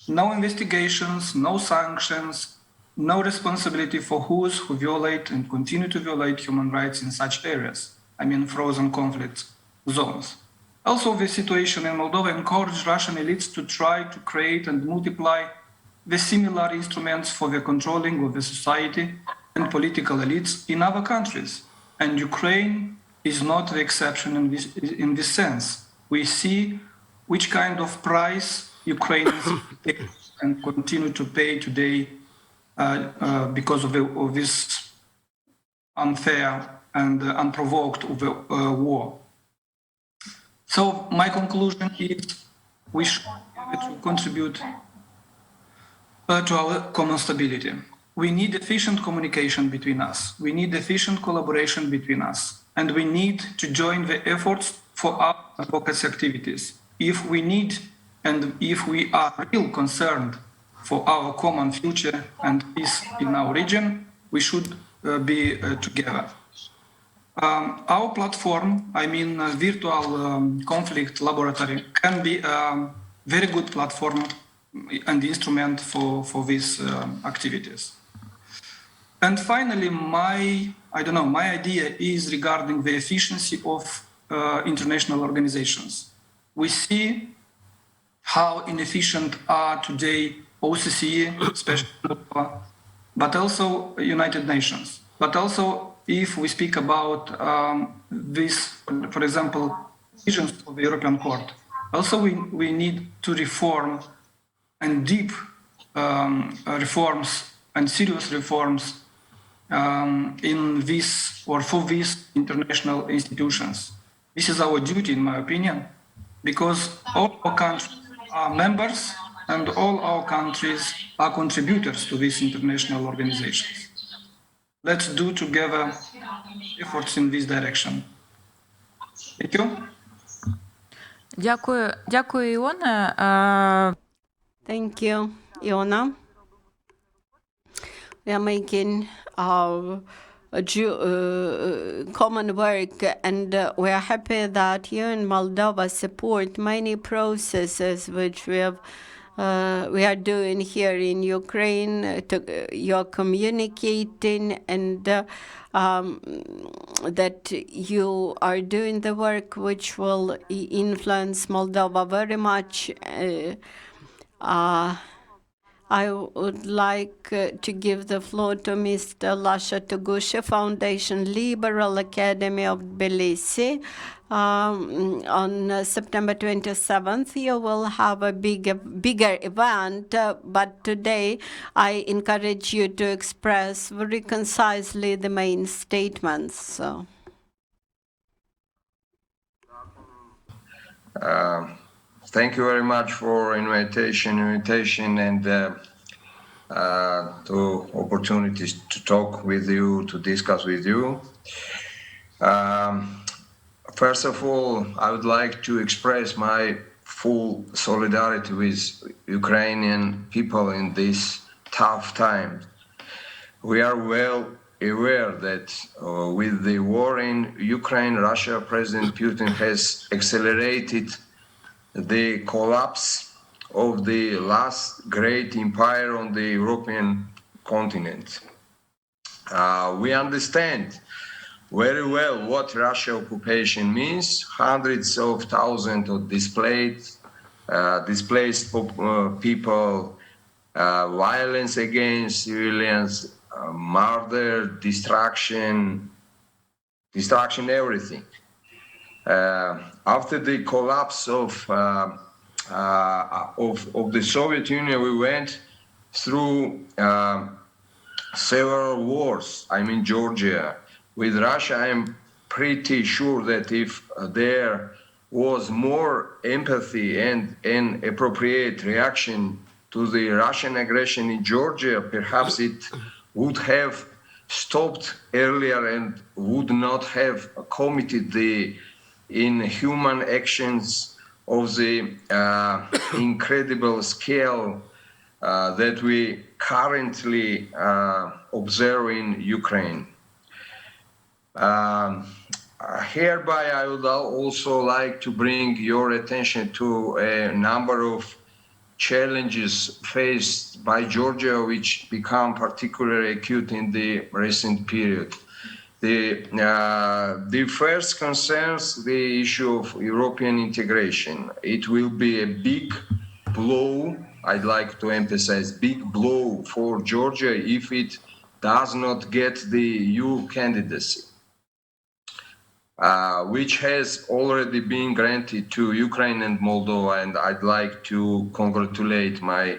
No investigations, no sanctions, no responsibility for who violate and continue to violate human rights in such areas. I mean, frozen conflict zones. Also, the situation in Moldova encouraged Russian elites to try to create and multiply the similar instruments for the controlling of the society and political elites in other countries. And Ukraine is not the exception in this sense. We see which kind of price Ukrainians pay and continue to pay today because of this unfair and unprovoked war. So my conclusion is we should contribute to our common stability. We need efficient communication between us. We need efficient collaboration between us. And we need to join the efforts for our advocacy activities. If we need and if we are real concerned for our common future and peace in our region, we should be together. Our platform, virtual conflict laboratory, can be a very good platform and instrument for these activities. And finally, my idea is regarding the efficiency of international organizations. We see how inefficient are today OSCE, especially, but also United Nations. But also, if we speak about this, for example, decisions of the European Court, also we need to reform and deep reforms and serious reforms in this or for these international institutions. This is our duty, in my opinion, because all our countries are members and all our countries are contributors to these international organizations. Let's do together efforts in this direction. Thank you. Дякую, Іоне. Thank you, Iona. We are making common work, and we are happy that you in Moldova support many processes which we are doing here in Ukraine. You are communicating, and that you are doing the work which will influence Moldova very much. I would like to give the floor to Mr. Lasha Tugushi, Foundation Liberal Academy of Tbilisi. On September 27th, you will have a bigger event, but today I encourage you to express very concisely the main statements. So. Thank you very much for invitation and to opportunities to talk with you, to discuss with you. First of all, I would like to express my full solidarity with Ukrainian people in this tough time. We are well aware that with the war in Ukraine, Russia, President Putin has accelerated the collapse of the last great empire on the European continent. We understand very well what Russia occupation means. Hundreds of thousands of displaced people, violence against civilians, murder, destruction, everything. After the collapse of the Soviet Union, we went through several wars. Georgia. With Russia, I'm pretty sure that if there was more empathy and an appropriate reaction to the Russian aggression in Georgia, perhaps it would have stopped earlier and would not have committed the inhuman actions of the incredible scale that we currently observe in Ukraine. Hereby, I would also like to bring your attention to a number of challenges faced by Georgia, which become particularly acute in the recent period. The first concerns the issue of European integration. It will be a big blow, I'd like to emphasize, big blow for Georgia if it does not get the EU candidacy, which has already been granted to Ukraine and Moldova, and I'd like to congratulate my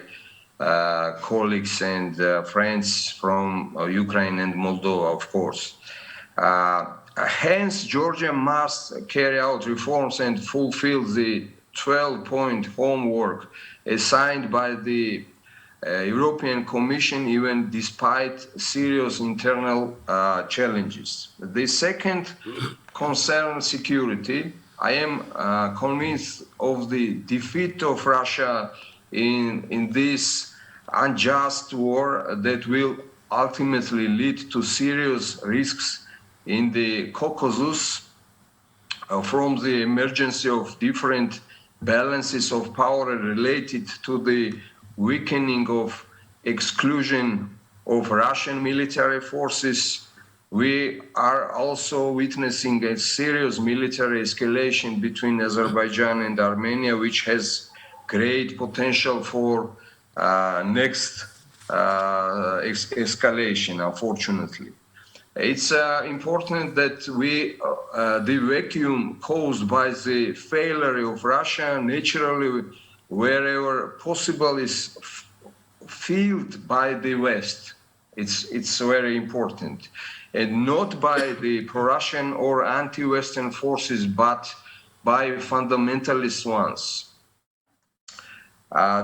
colleagues and friends from Ukraine and Moldova, of course. Hence, Georgia must carry out reforms and fulfill the 12-point homework assigned by the European Commission, even despite serious internal challenges. The second concerns security. I am convinced of the defeat of Russia in this unjust war that will ultimately lead to serious risks in the Caucasus from the emergence of different balances of power related to the weakening of exclusion of Russian military forces. We are also witnessing a serious military escalation between Azerbaijan and Armenia, which has great potential for next escalation, unfortunately. It's important that the vacuum caused by the failure of Russia naturally, wherever possible, is filled by the West. It's very important. And not by the pro-Russian or anti-Western forces, but by fundamentalist ones.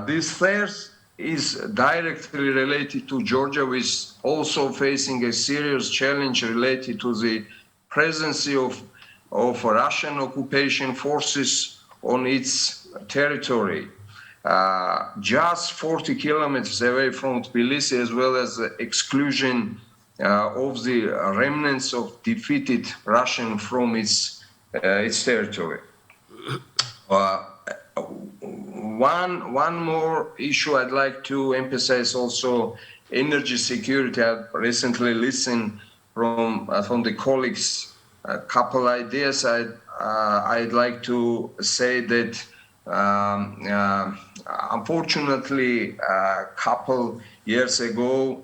This third is directly related to Georgia, which is also facing a serious challenge related to the presence of Russian occupation forces on its territory. Just 40 kilometers away from Tbilisi, as well as the exclusion of the remnants of defeated Russian from its territory. One more issue I'd like to emphasize also: energy security. I've recently listened from the colleagues a couple ideas. I'd like to say that unfortunately, a couple years ago,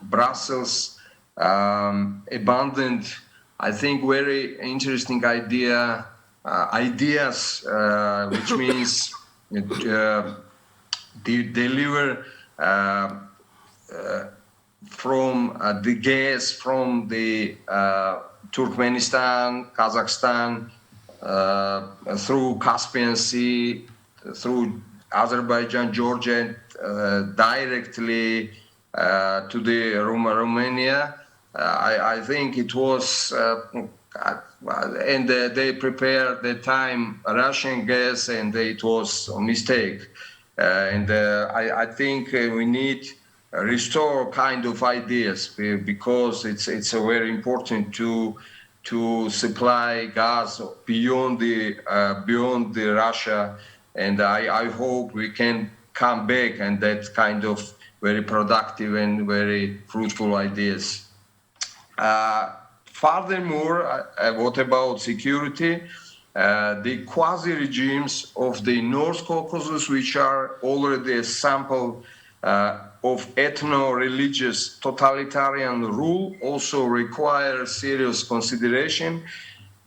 Brussels abandoned, I think, very interesting ideas, which means deliver from the gas from the Turkmenistan, Kazakhstan, through Caspian Sea, through Azerbaijan, Georgia, directly to the Romania. I think it was, and they prepared the time Russian gas, and it was a mistake. I think we need restore kind of ideas, because it's very important to supply gas beyond the Russia, and I hope we can come back and that kind of very productive and very fruitful ideas. Furthermore, what about security? The quasi-regimes of the North Caucasus, which are already a sample of ethno-religious totalitarian rule, also require serious consideration.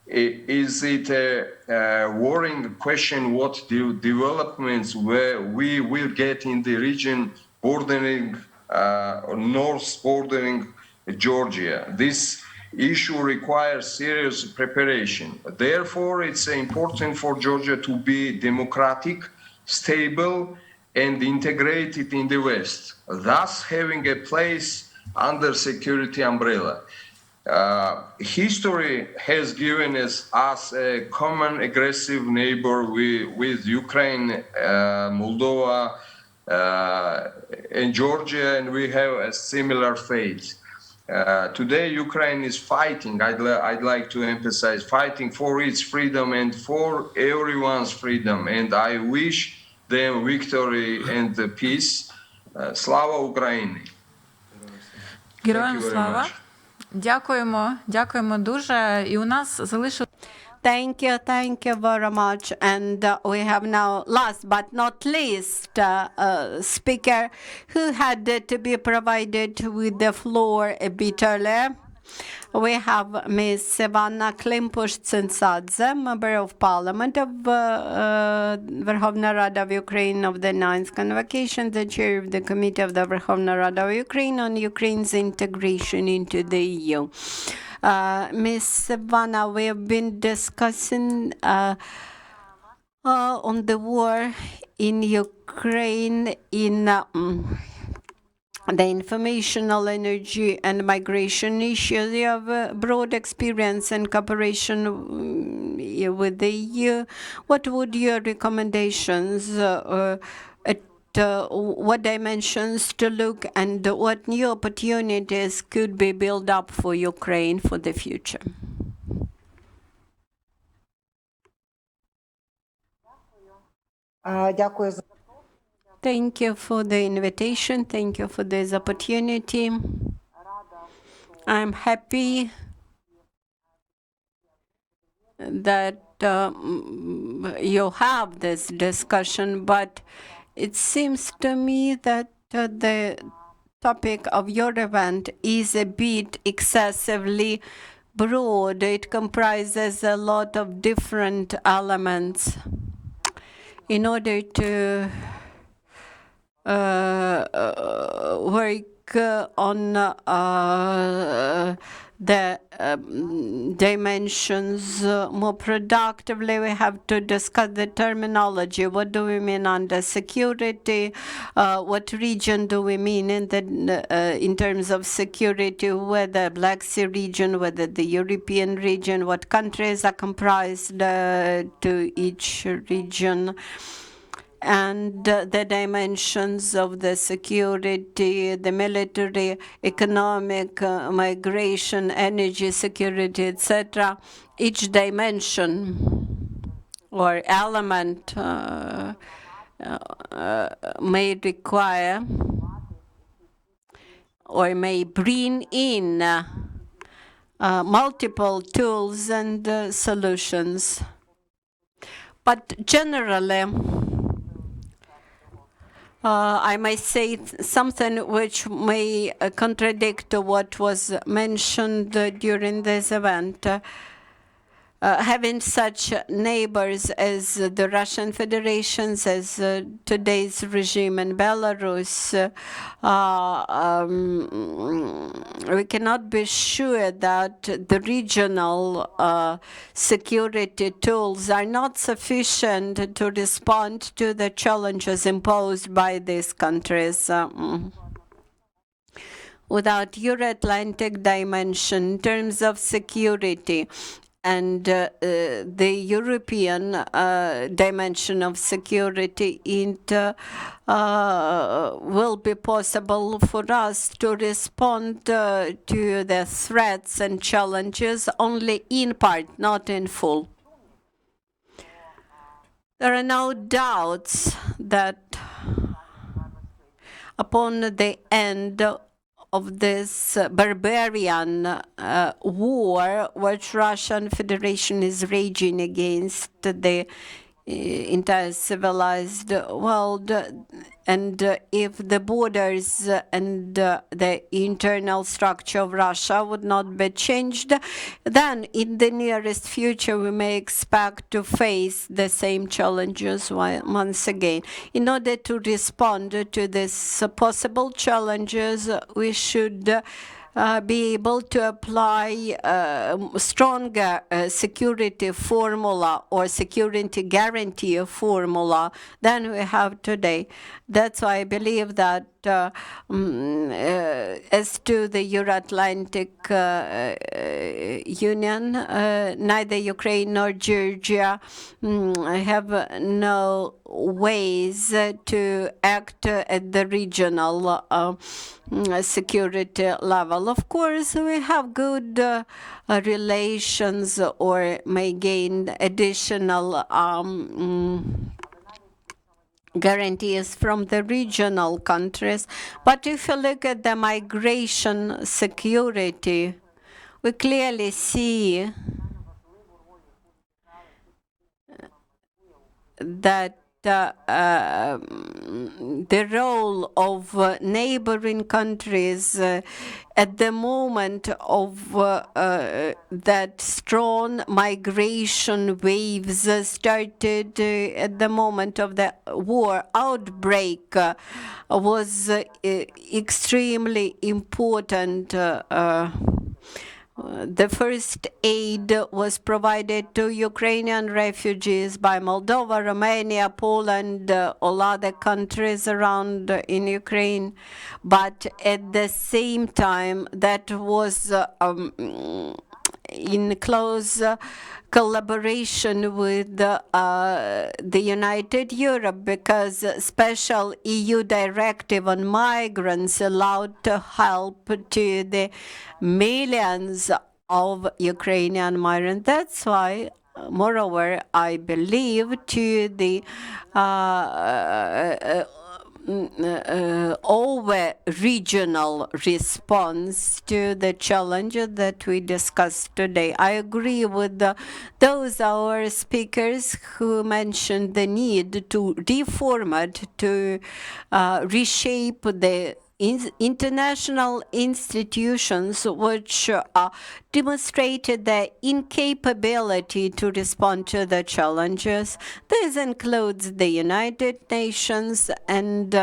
Is it a worrying question what developments where we will get in the region bordering north bordering Georgia? This issue requires serious preparation. Therefore, it's important for Georgia to be democratic, stable, and integrated in the West, thus having a place under security umbrella. History has given us a common aggressive neighbor with Ukraine, Moldova, and Georgia, and we have a similar fate. Today, Ukraine is fighting, I'd like to emphasize, fighting for its freedom and for everyone's freedom. And I wish them victory and peace. Slava Ukraini! Героям слава. Дякуємо дуже. І у нас залишилося Thank you very much. And we have now, last but not least, speaker who had to be provided with the floor a bit earlier. We have Ms. Ivana Klympush-Tsintsadze, Member of Parliament of Verkhovna Rada of Ukraine of the 9th Convocation, the Chair of the Committee of the Verkhovna Rada of Ukraine on Ukraine's integration into the EU. Ms. Ivana, we have been discussing on the war in Ukraine, in the informational energy and migration issues. You have broad experience and cooperation with the EU. What would your recommendations at what dimensions to look and what new opportunities could be built up for Ukraine for the future? Thank you for the invitation. Thank you for this opportunity. I'm happy that you have this discussion, but it seems to me that the topic of your event is a bit excessively broad. It comprises a lot of different elements. In order to work on the dimensions more productively, we have to discuss the terminology. What do we mean under security? What region do we mean in terms of security? Whether Black Sea region, whether the European region, what countries are comprised to each region? And the dimensions of the security, the military, economic, migration, energy security, etc. Each dimension or element may require or may bring in multiple tools and solutions. But generally, I may say something which may contradict what was mentioned during this event. Having such neighbors as the Russian Federation, as today's regime in Belarus, we cannot be sure that the regional security tools are not sufficient to respond to the challenges imposed by these countries. Without Euro-Atlantic dimension in terms of security, and the European dimension of security, it will be possible for us to respond to the threats and challenges only in part, not in full. There are no doubts that upon the end of this barbarian war which Russian Federation is raging against the entire civilized world, and if the borders and the internal structure of Russia would not be changed, then in the nearest future we may expect to face the same challenges once again. In order to respond to these possible challenges, we should be able to apply stronger security formula or security guarantee formula than we have today. That's why I believe that as to the Euro-Atlantic Union, neither Ukraine nor Georgia have no ways to act at the regional security level. Of course, we have good relations or may gain additional guarantees from the regional countries. But if you look at the migration security, we clearly see that the role of neighboring countries at the moment of that strong migration waves started at the moment of the war outbreak was extremely important. The first aid was provided to Ukrainian refugees by Moldova, Romania, Poland, all other countries around in Ukraine. But at the same time, that was in close collaboration with the United Europe, because special EU directive on migrants allowed to help to the millions of Ukrainian migrants. That's why, moreover, I believe to the over regional response to the challenges that we discussed today. I agree with those our speakers who mentioned the need to reformat, to reshape the international institutions which demonstrated their incapability to respond to the challenges. This includes the United Nations and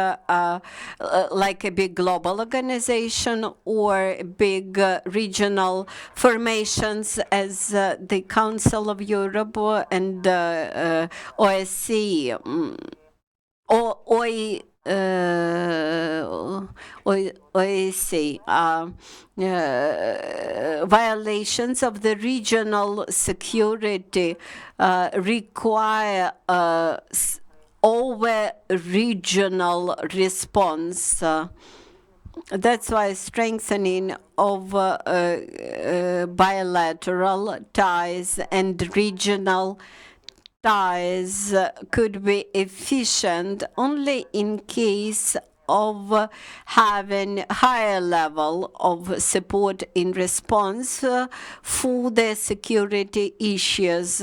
like a big global organization or big regional formations as the Council of Europe and OSCE, OSCE. Violations of the regional security require over-regional response. That's why strengthening of bilateral ties and regional ties could be efficient only in case of having higher level of support in response for the security issues.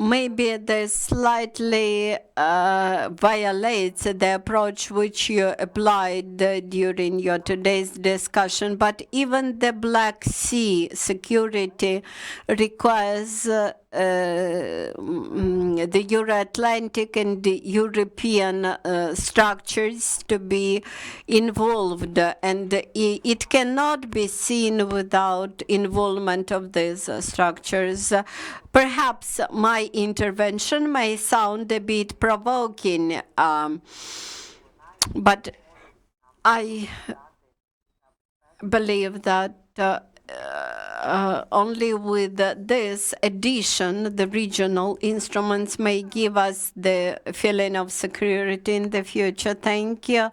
Maybe this slightly violates the approach which you applied during your today's discussion, but even the Black Sea security requires the Euro-Atlantic and the European structures to be involved, and it cannot be seen without involvement of these structures. Perhaps my intervention may sound a bit provoking, but I believe that only with this addition, the regional instruments may give us the feeling of security in the future. Thank you.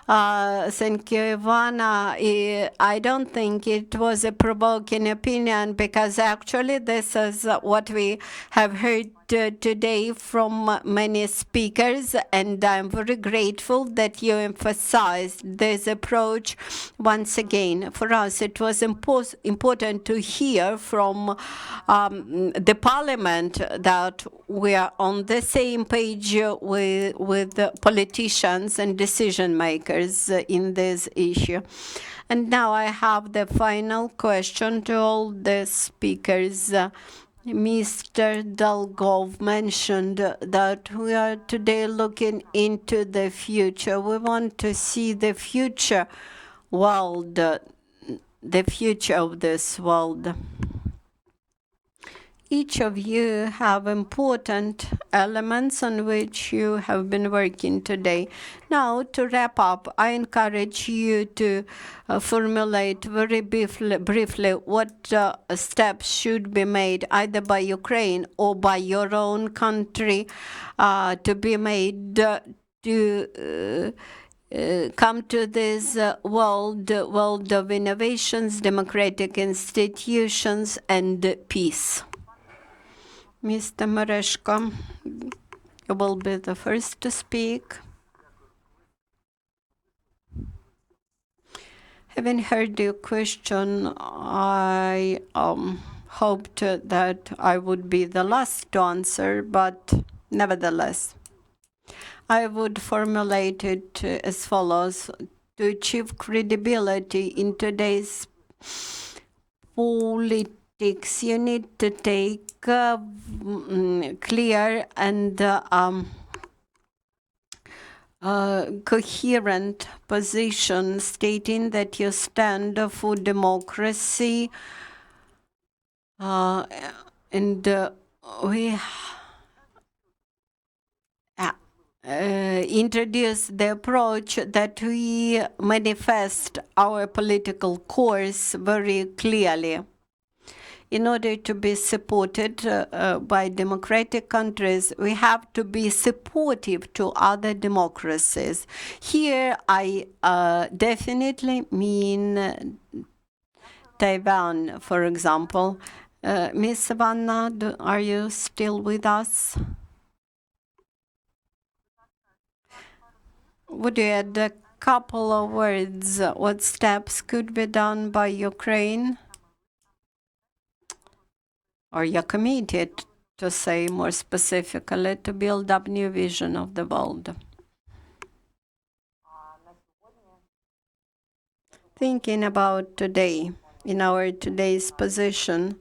Thank you, Ivana. I don't think it was a provoking opinion, because actually this is what we have heard today from many speakers, and I'm very grateful that you emphasized this approach once again. For us, it was important to hear from the Parliament that we are on the same page with politicians and decision makers in this issue. And now I have the final question to all the speakers. Mr. Dolgov mentioned that we are today looking into the future. We want to see the future world, the future of this world. Each of you have important elements on which you have been working today. Now, to wrap up, I encourage you to formulate very briefly what steps should be made either by Ukraine or by your own country to be made to come to this world of innovations, democratic institutions, and peace. Mr. Mereshko, you will be the first to speak. Having heard your question, I hoped that I would be the last to answer, but nevertheless, I would formulate it as follows. To achieve credibility in today's politics, you need to take clear and coherent position stating that you stand for democracy, and we introduce the approach that we manifest our political course very clearly. In order to be supported by democratic countries, we have to be supportive to other democracies. Here, I definitely mean Taiwan, for example. Ms. Savannah, are you still with us? Would you add a couple of words? What steps could be done by Ukraine? Or you're committed, to say more specifically, to build up new vision of the world? Thinking about today, in our today's position,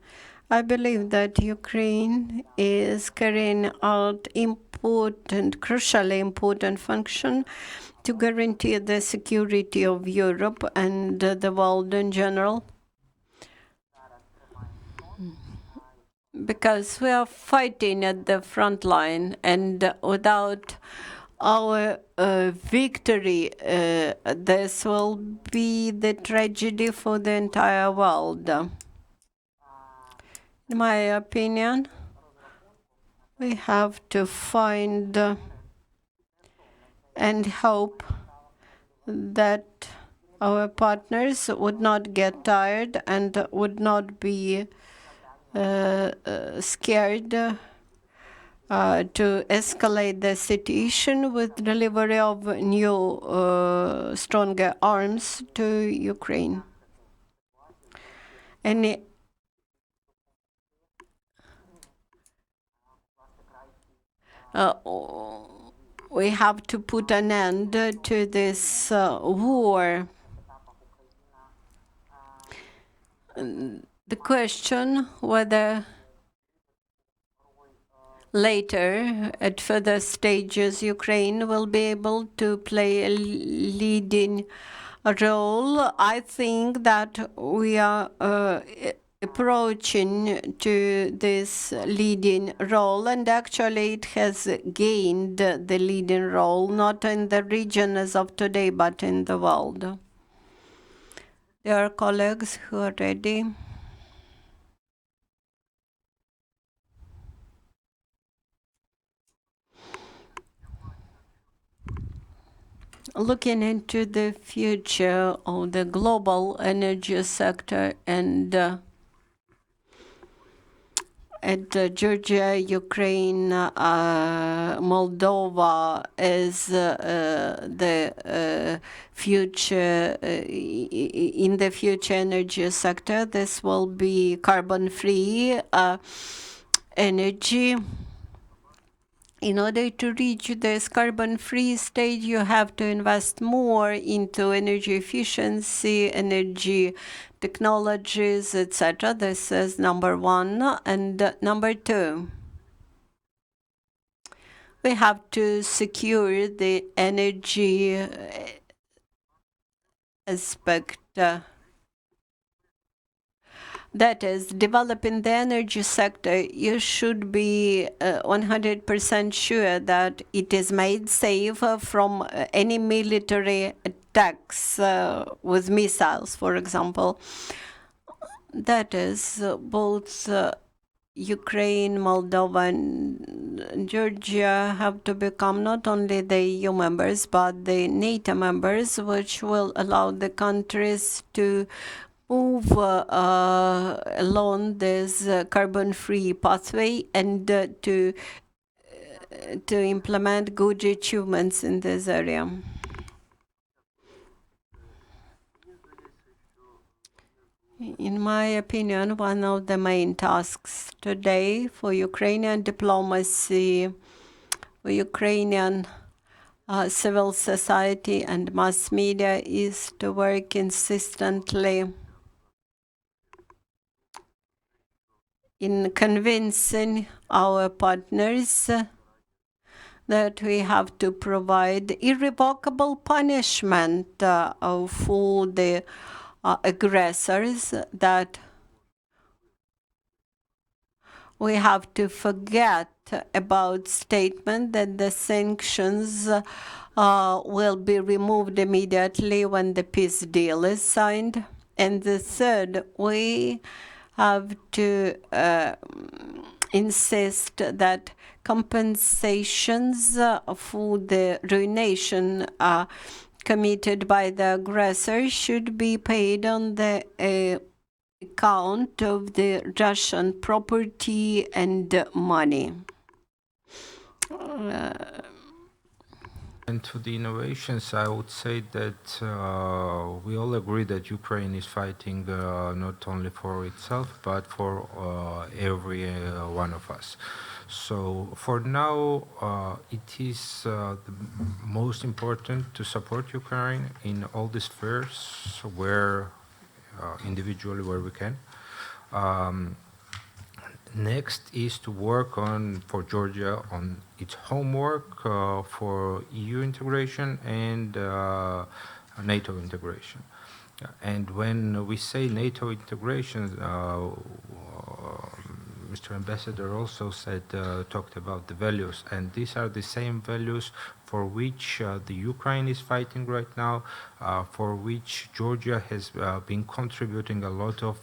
I believe that Ukraine is carrying out crucially important function to guarantee the security of Europe and the world in general. Because we are fighting at the front line, and without our victory, this will be the tragedy for the entire world. In my opinion, we have to find and hope that our partners would not get tired and would not be scared to escalate the situation with delivery of new, stronger arms to Ukraine. And we have to put an end to this war. The question whether later, at further stages, Ukraine will be able to play a leading role. I think that we are approaching to this leading role, and actually it has gained the leading role, not in the region as of today, but in the world. There are colleagues who are ready. Looking into the future of the global energy sector and at Georgia, Ukraine, Moldova as the future, in the future energy sector, this will be carbon-free energy. In order to reach this carbon-free stage, you have to invest more into energy efficiency, energy technologies, etc. This is number one. And number two, we have to secure the energy aspect. That is, developing the energy sector, you should be 100% sure that it is made safe from any military attacks with missiles, for example. That is, both Ukraine, Moldova, and Georgia have to become not only the EU members, but the NATO members, which will allow the countries to move along this carbon-free pathway and to implement good achievements in this area. In my opinion, one of the main tasks today for Ukrainian diplomacy, for Ukrainian civil society and mass media is to work consistently in convincing our partners that we have to provide irrevocable punishment for the aggressors, that we have to forget about statement that the sanctions will be removed immediately when the peace deal is signed. And the third, we have to insist that compensations for the ruination committed by the aggressor should be paid on the account of the Russian property and money. And to the innovations, I would say that we all agree that Ukraine is fighting not only for itself, but for every one of us. So for now, it is the most important to support Ukraine in all the spheres where individually where we can. Next is to work for Georgia on its homework for EU integration and NATO integration. And when we say NATO integration, Mr. Ambassador also talked about the values, and these are the same values for which the Ukraine is fighting right now, for which Georgia has been contributing a lot of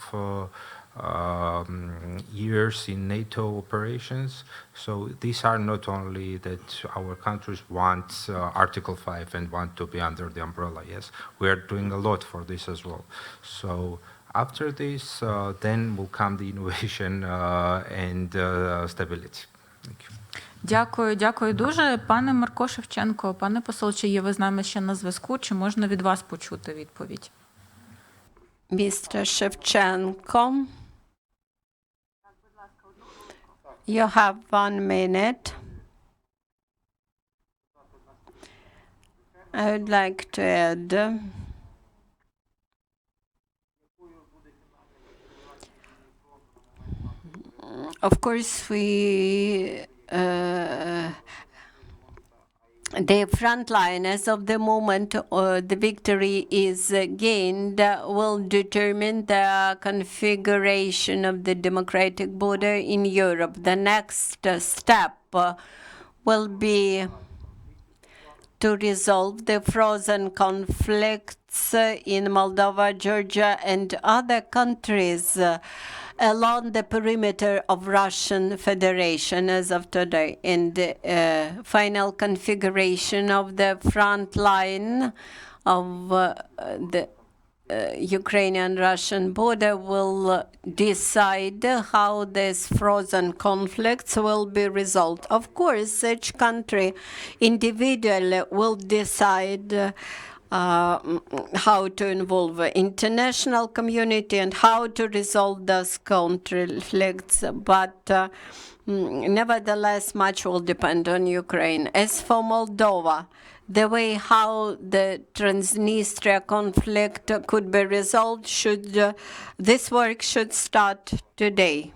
years in NATO operations. So these are not only that our countries want Article 5 and want to be under the umbrella. Yes, we are doing a lot for this as well. So after this, then will come the innovation and stability. Thank you. Дякую дуже. Пане Марко Шевченко, пане посол, чи є ви з нами ще на зв'язку, чи можна від вас почути відповідь? Mr. Shevchenko, you have 1 minute. I would like to add of course the frontliners of the moment the victory is gained will determine the configuration of the democratic border in Europe. The next step will be to resolve the frozen conflicts in Moldova, Georgia, and other countries along the perimeter of Russian Federation as of today. And the final configuration of the front line of the Ukrainian-Russian border will decide how these frozen conflicts will be resolved. Of course, each country individually will decide how to involve the international community and how to resolve those conflicts, but nevertheless, much will depend on Ukraine. As for Moldova, the way how the Transnistria conflict could be resolved this work should start today.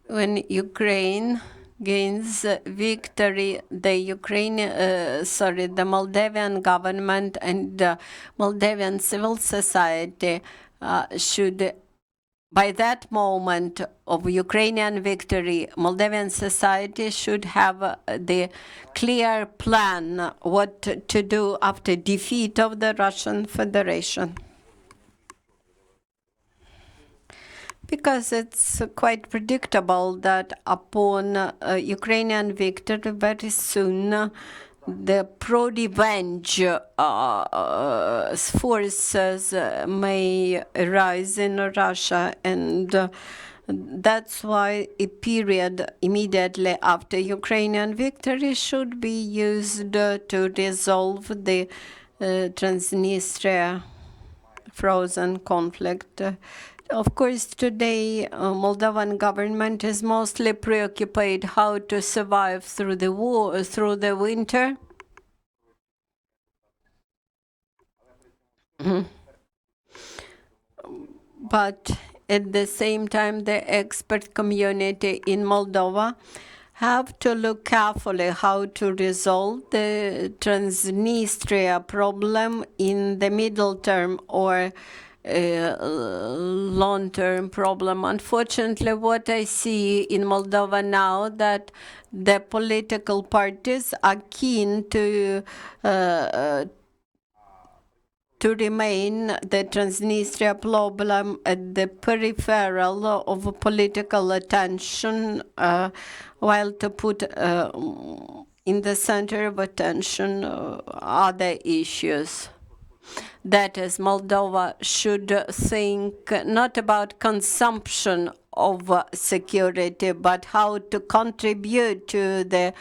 When Ukraine gains victory, the Moldavian government and Moldavian civil society should, by that moment of Ukrainian victory, Moldavian society should have the clear plan what to do after defeat of the Russian Federation. Because it's quite predictable that upon Ukrainian victory, very soon the pro-revenge forces may arise in Russia, and that's why a period immediately after Ukrainian victory should be used to resolve the Transnistria frozen conflict. Of course, today, Moldovan government is mostly preoccupied how to survive through the war, through the winter. But at the same time, the expert community in Moldova have to look carefully how to resolve the Transnistria problem in the middle term or long-term problem. Unfortunately, what I see in Moldova now, that the political parties are keen to remain the Transnistria problem at the peripheral of political attention, while to put in the center of attention other issues. That is, Moldova should think not about consumption of security, but how to contribute to the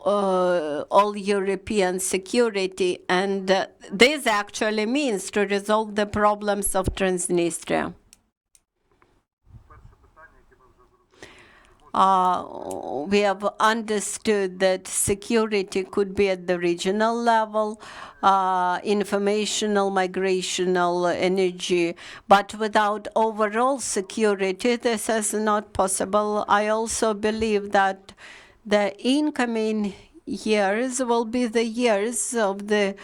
all European security. And this actually means to resolve the problems of Transnistria. We have understood that security could be at the regional level, informational, migrational, energy, but without overall security, this is not possible. I also believe that the incoming years will be the years of the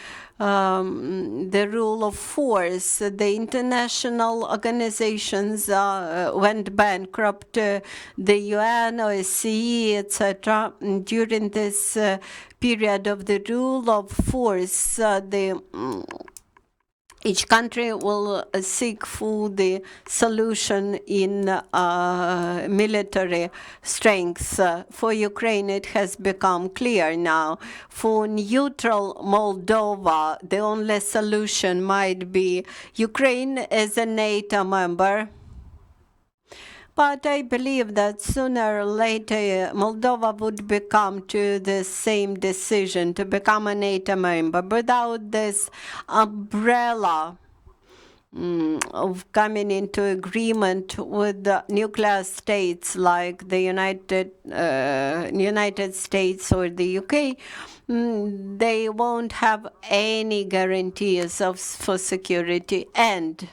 rule of force. The international organizations went bankrupt, the UN, OSCE, etc. During this period of the rule of force, each country will seek for the solution in military strength. For Ukraine, it has become clear now. For neutral Moldova, the only solution might be Ukraine as a NATO member. But I believe that sooner or later Moldova would become to the same decision to become a NATO member without this umbrella of coming into agreement with the nuclear states like the United States or the UK. They won't have any guarantees for security, and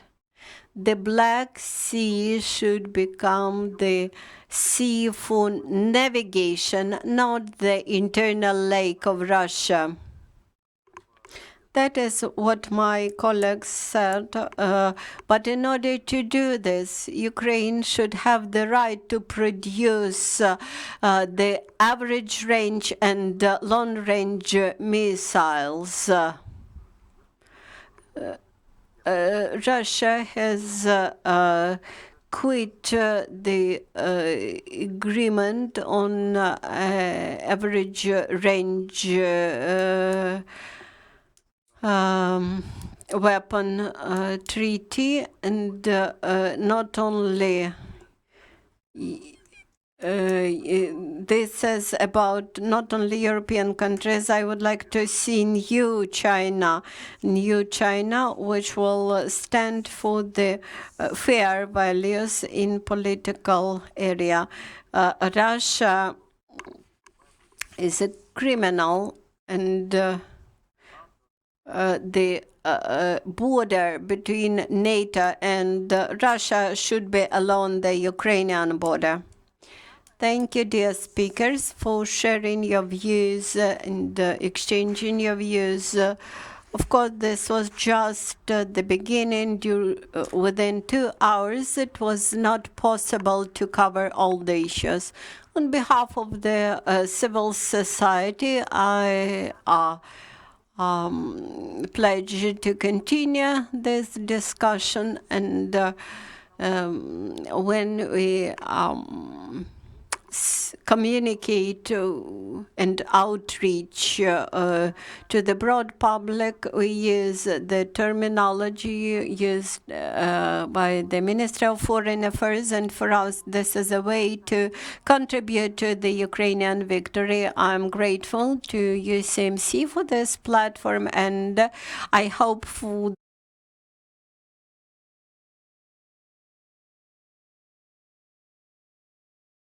the Black Sea should become the sea for navigation, not the internal lake of Russia. That is what my colleagues said. But in order to do this, Ukraine should have the right to produce the average range and long range missiles. Russia has quit the agreement on average range weapon treaty, and not only this is about not only European countries. I would like to see new China, which will stand for the fair values in political area. Russia is a criminal, and the border between NATO and Russia should be along the Ukrainian border. Thank you, dear speakers, for sharing your views and exchanging your views. Of course, this was just the beginning. Within 2 hours, it was not possible to cover all the issues. On behalf of the civil society, I pledge to continue this discussion, and when we communicate and outreach to the broad public, we use the terminology used by the Ministry of Foreign Affairs, and for us this is a way to contribute to the Ukrainian victory. I'm grateful to UCMC for this platform, and I hope for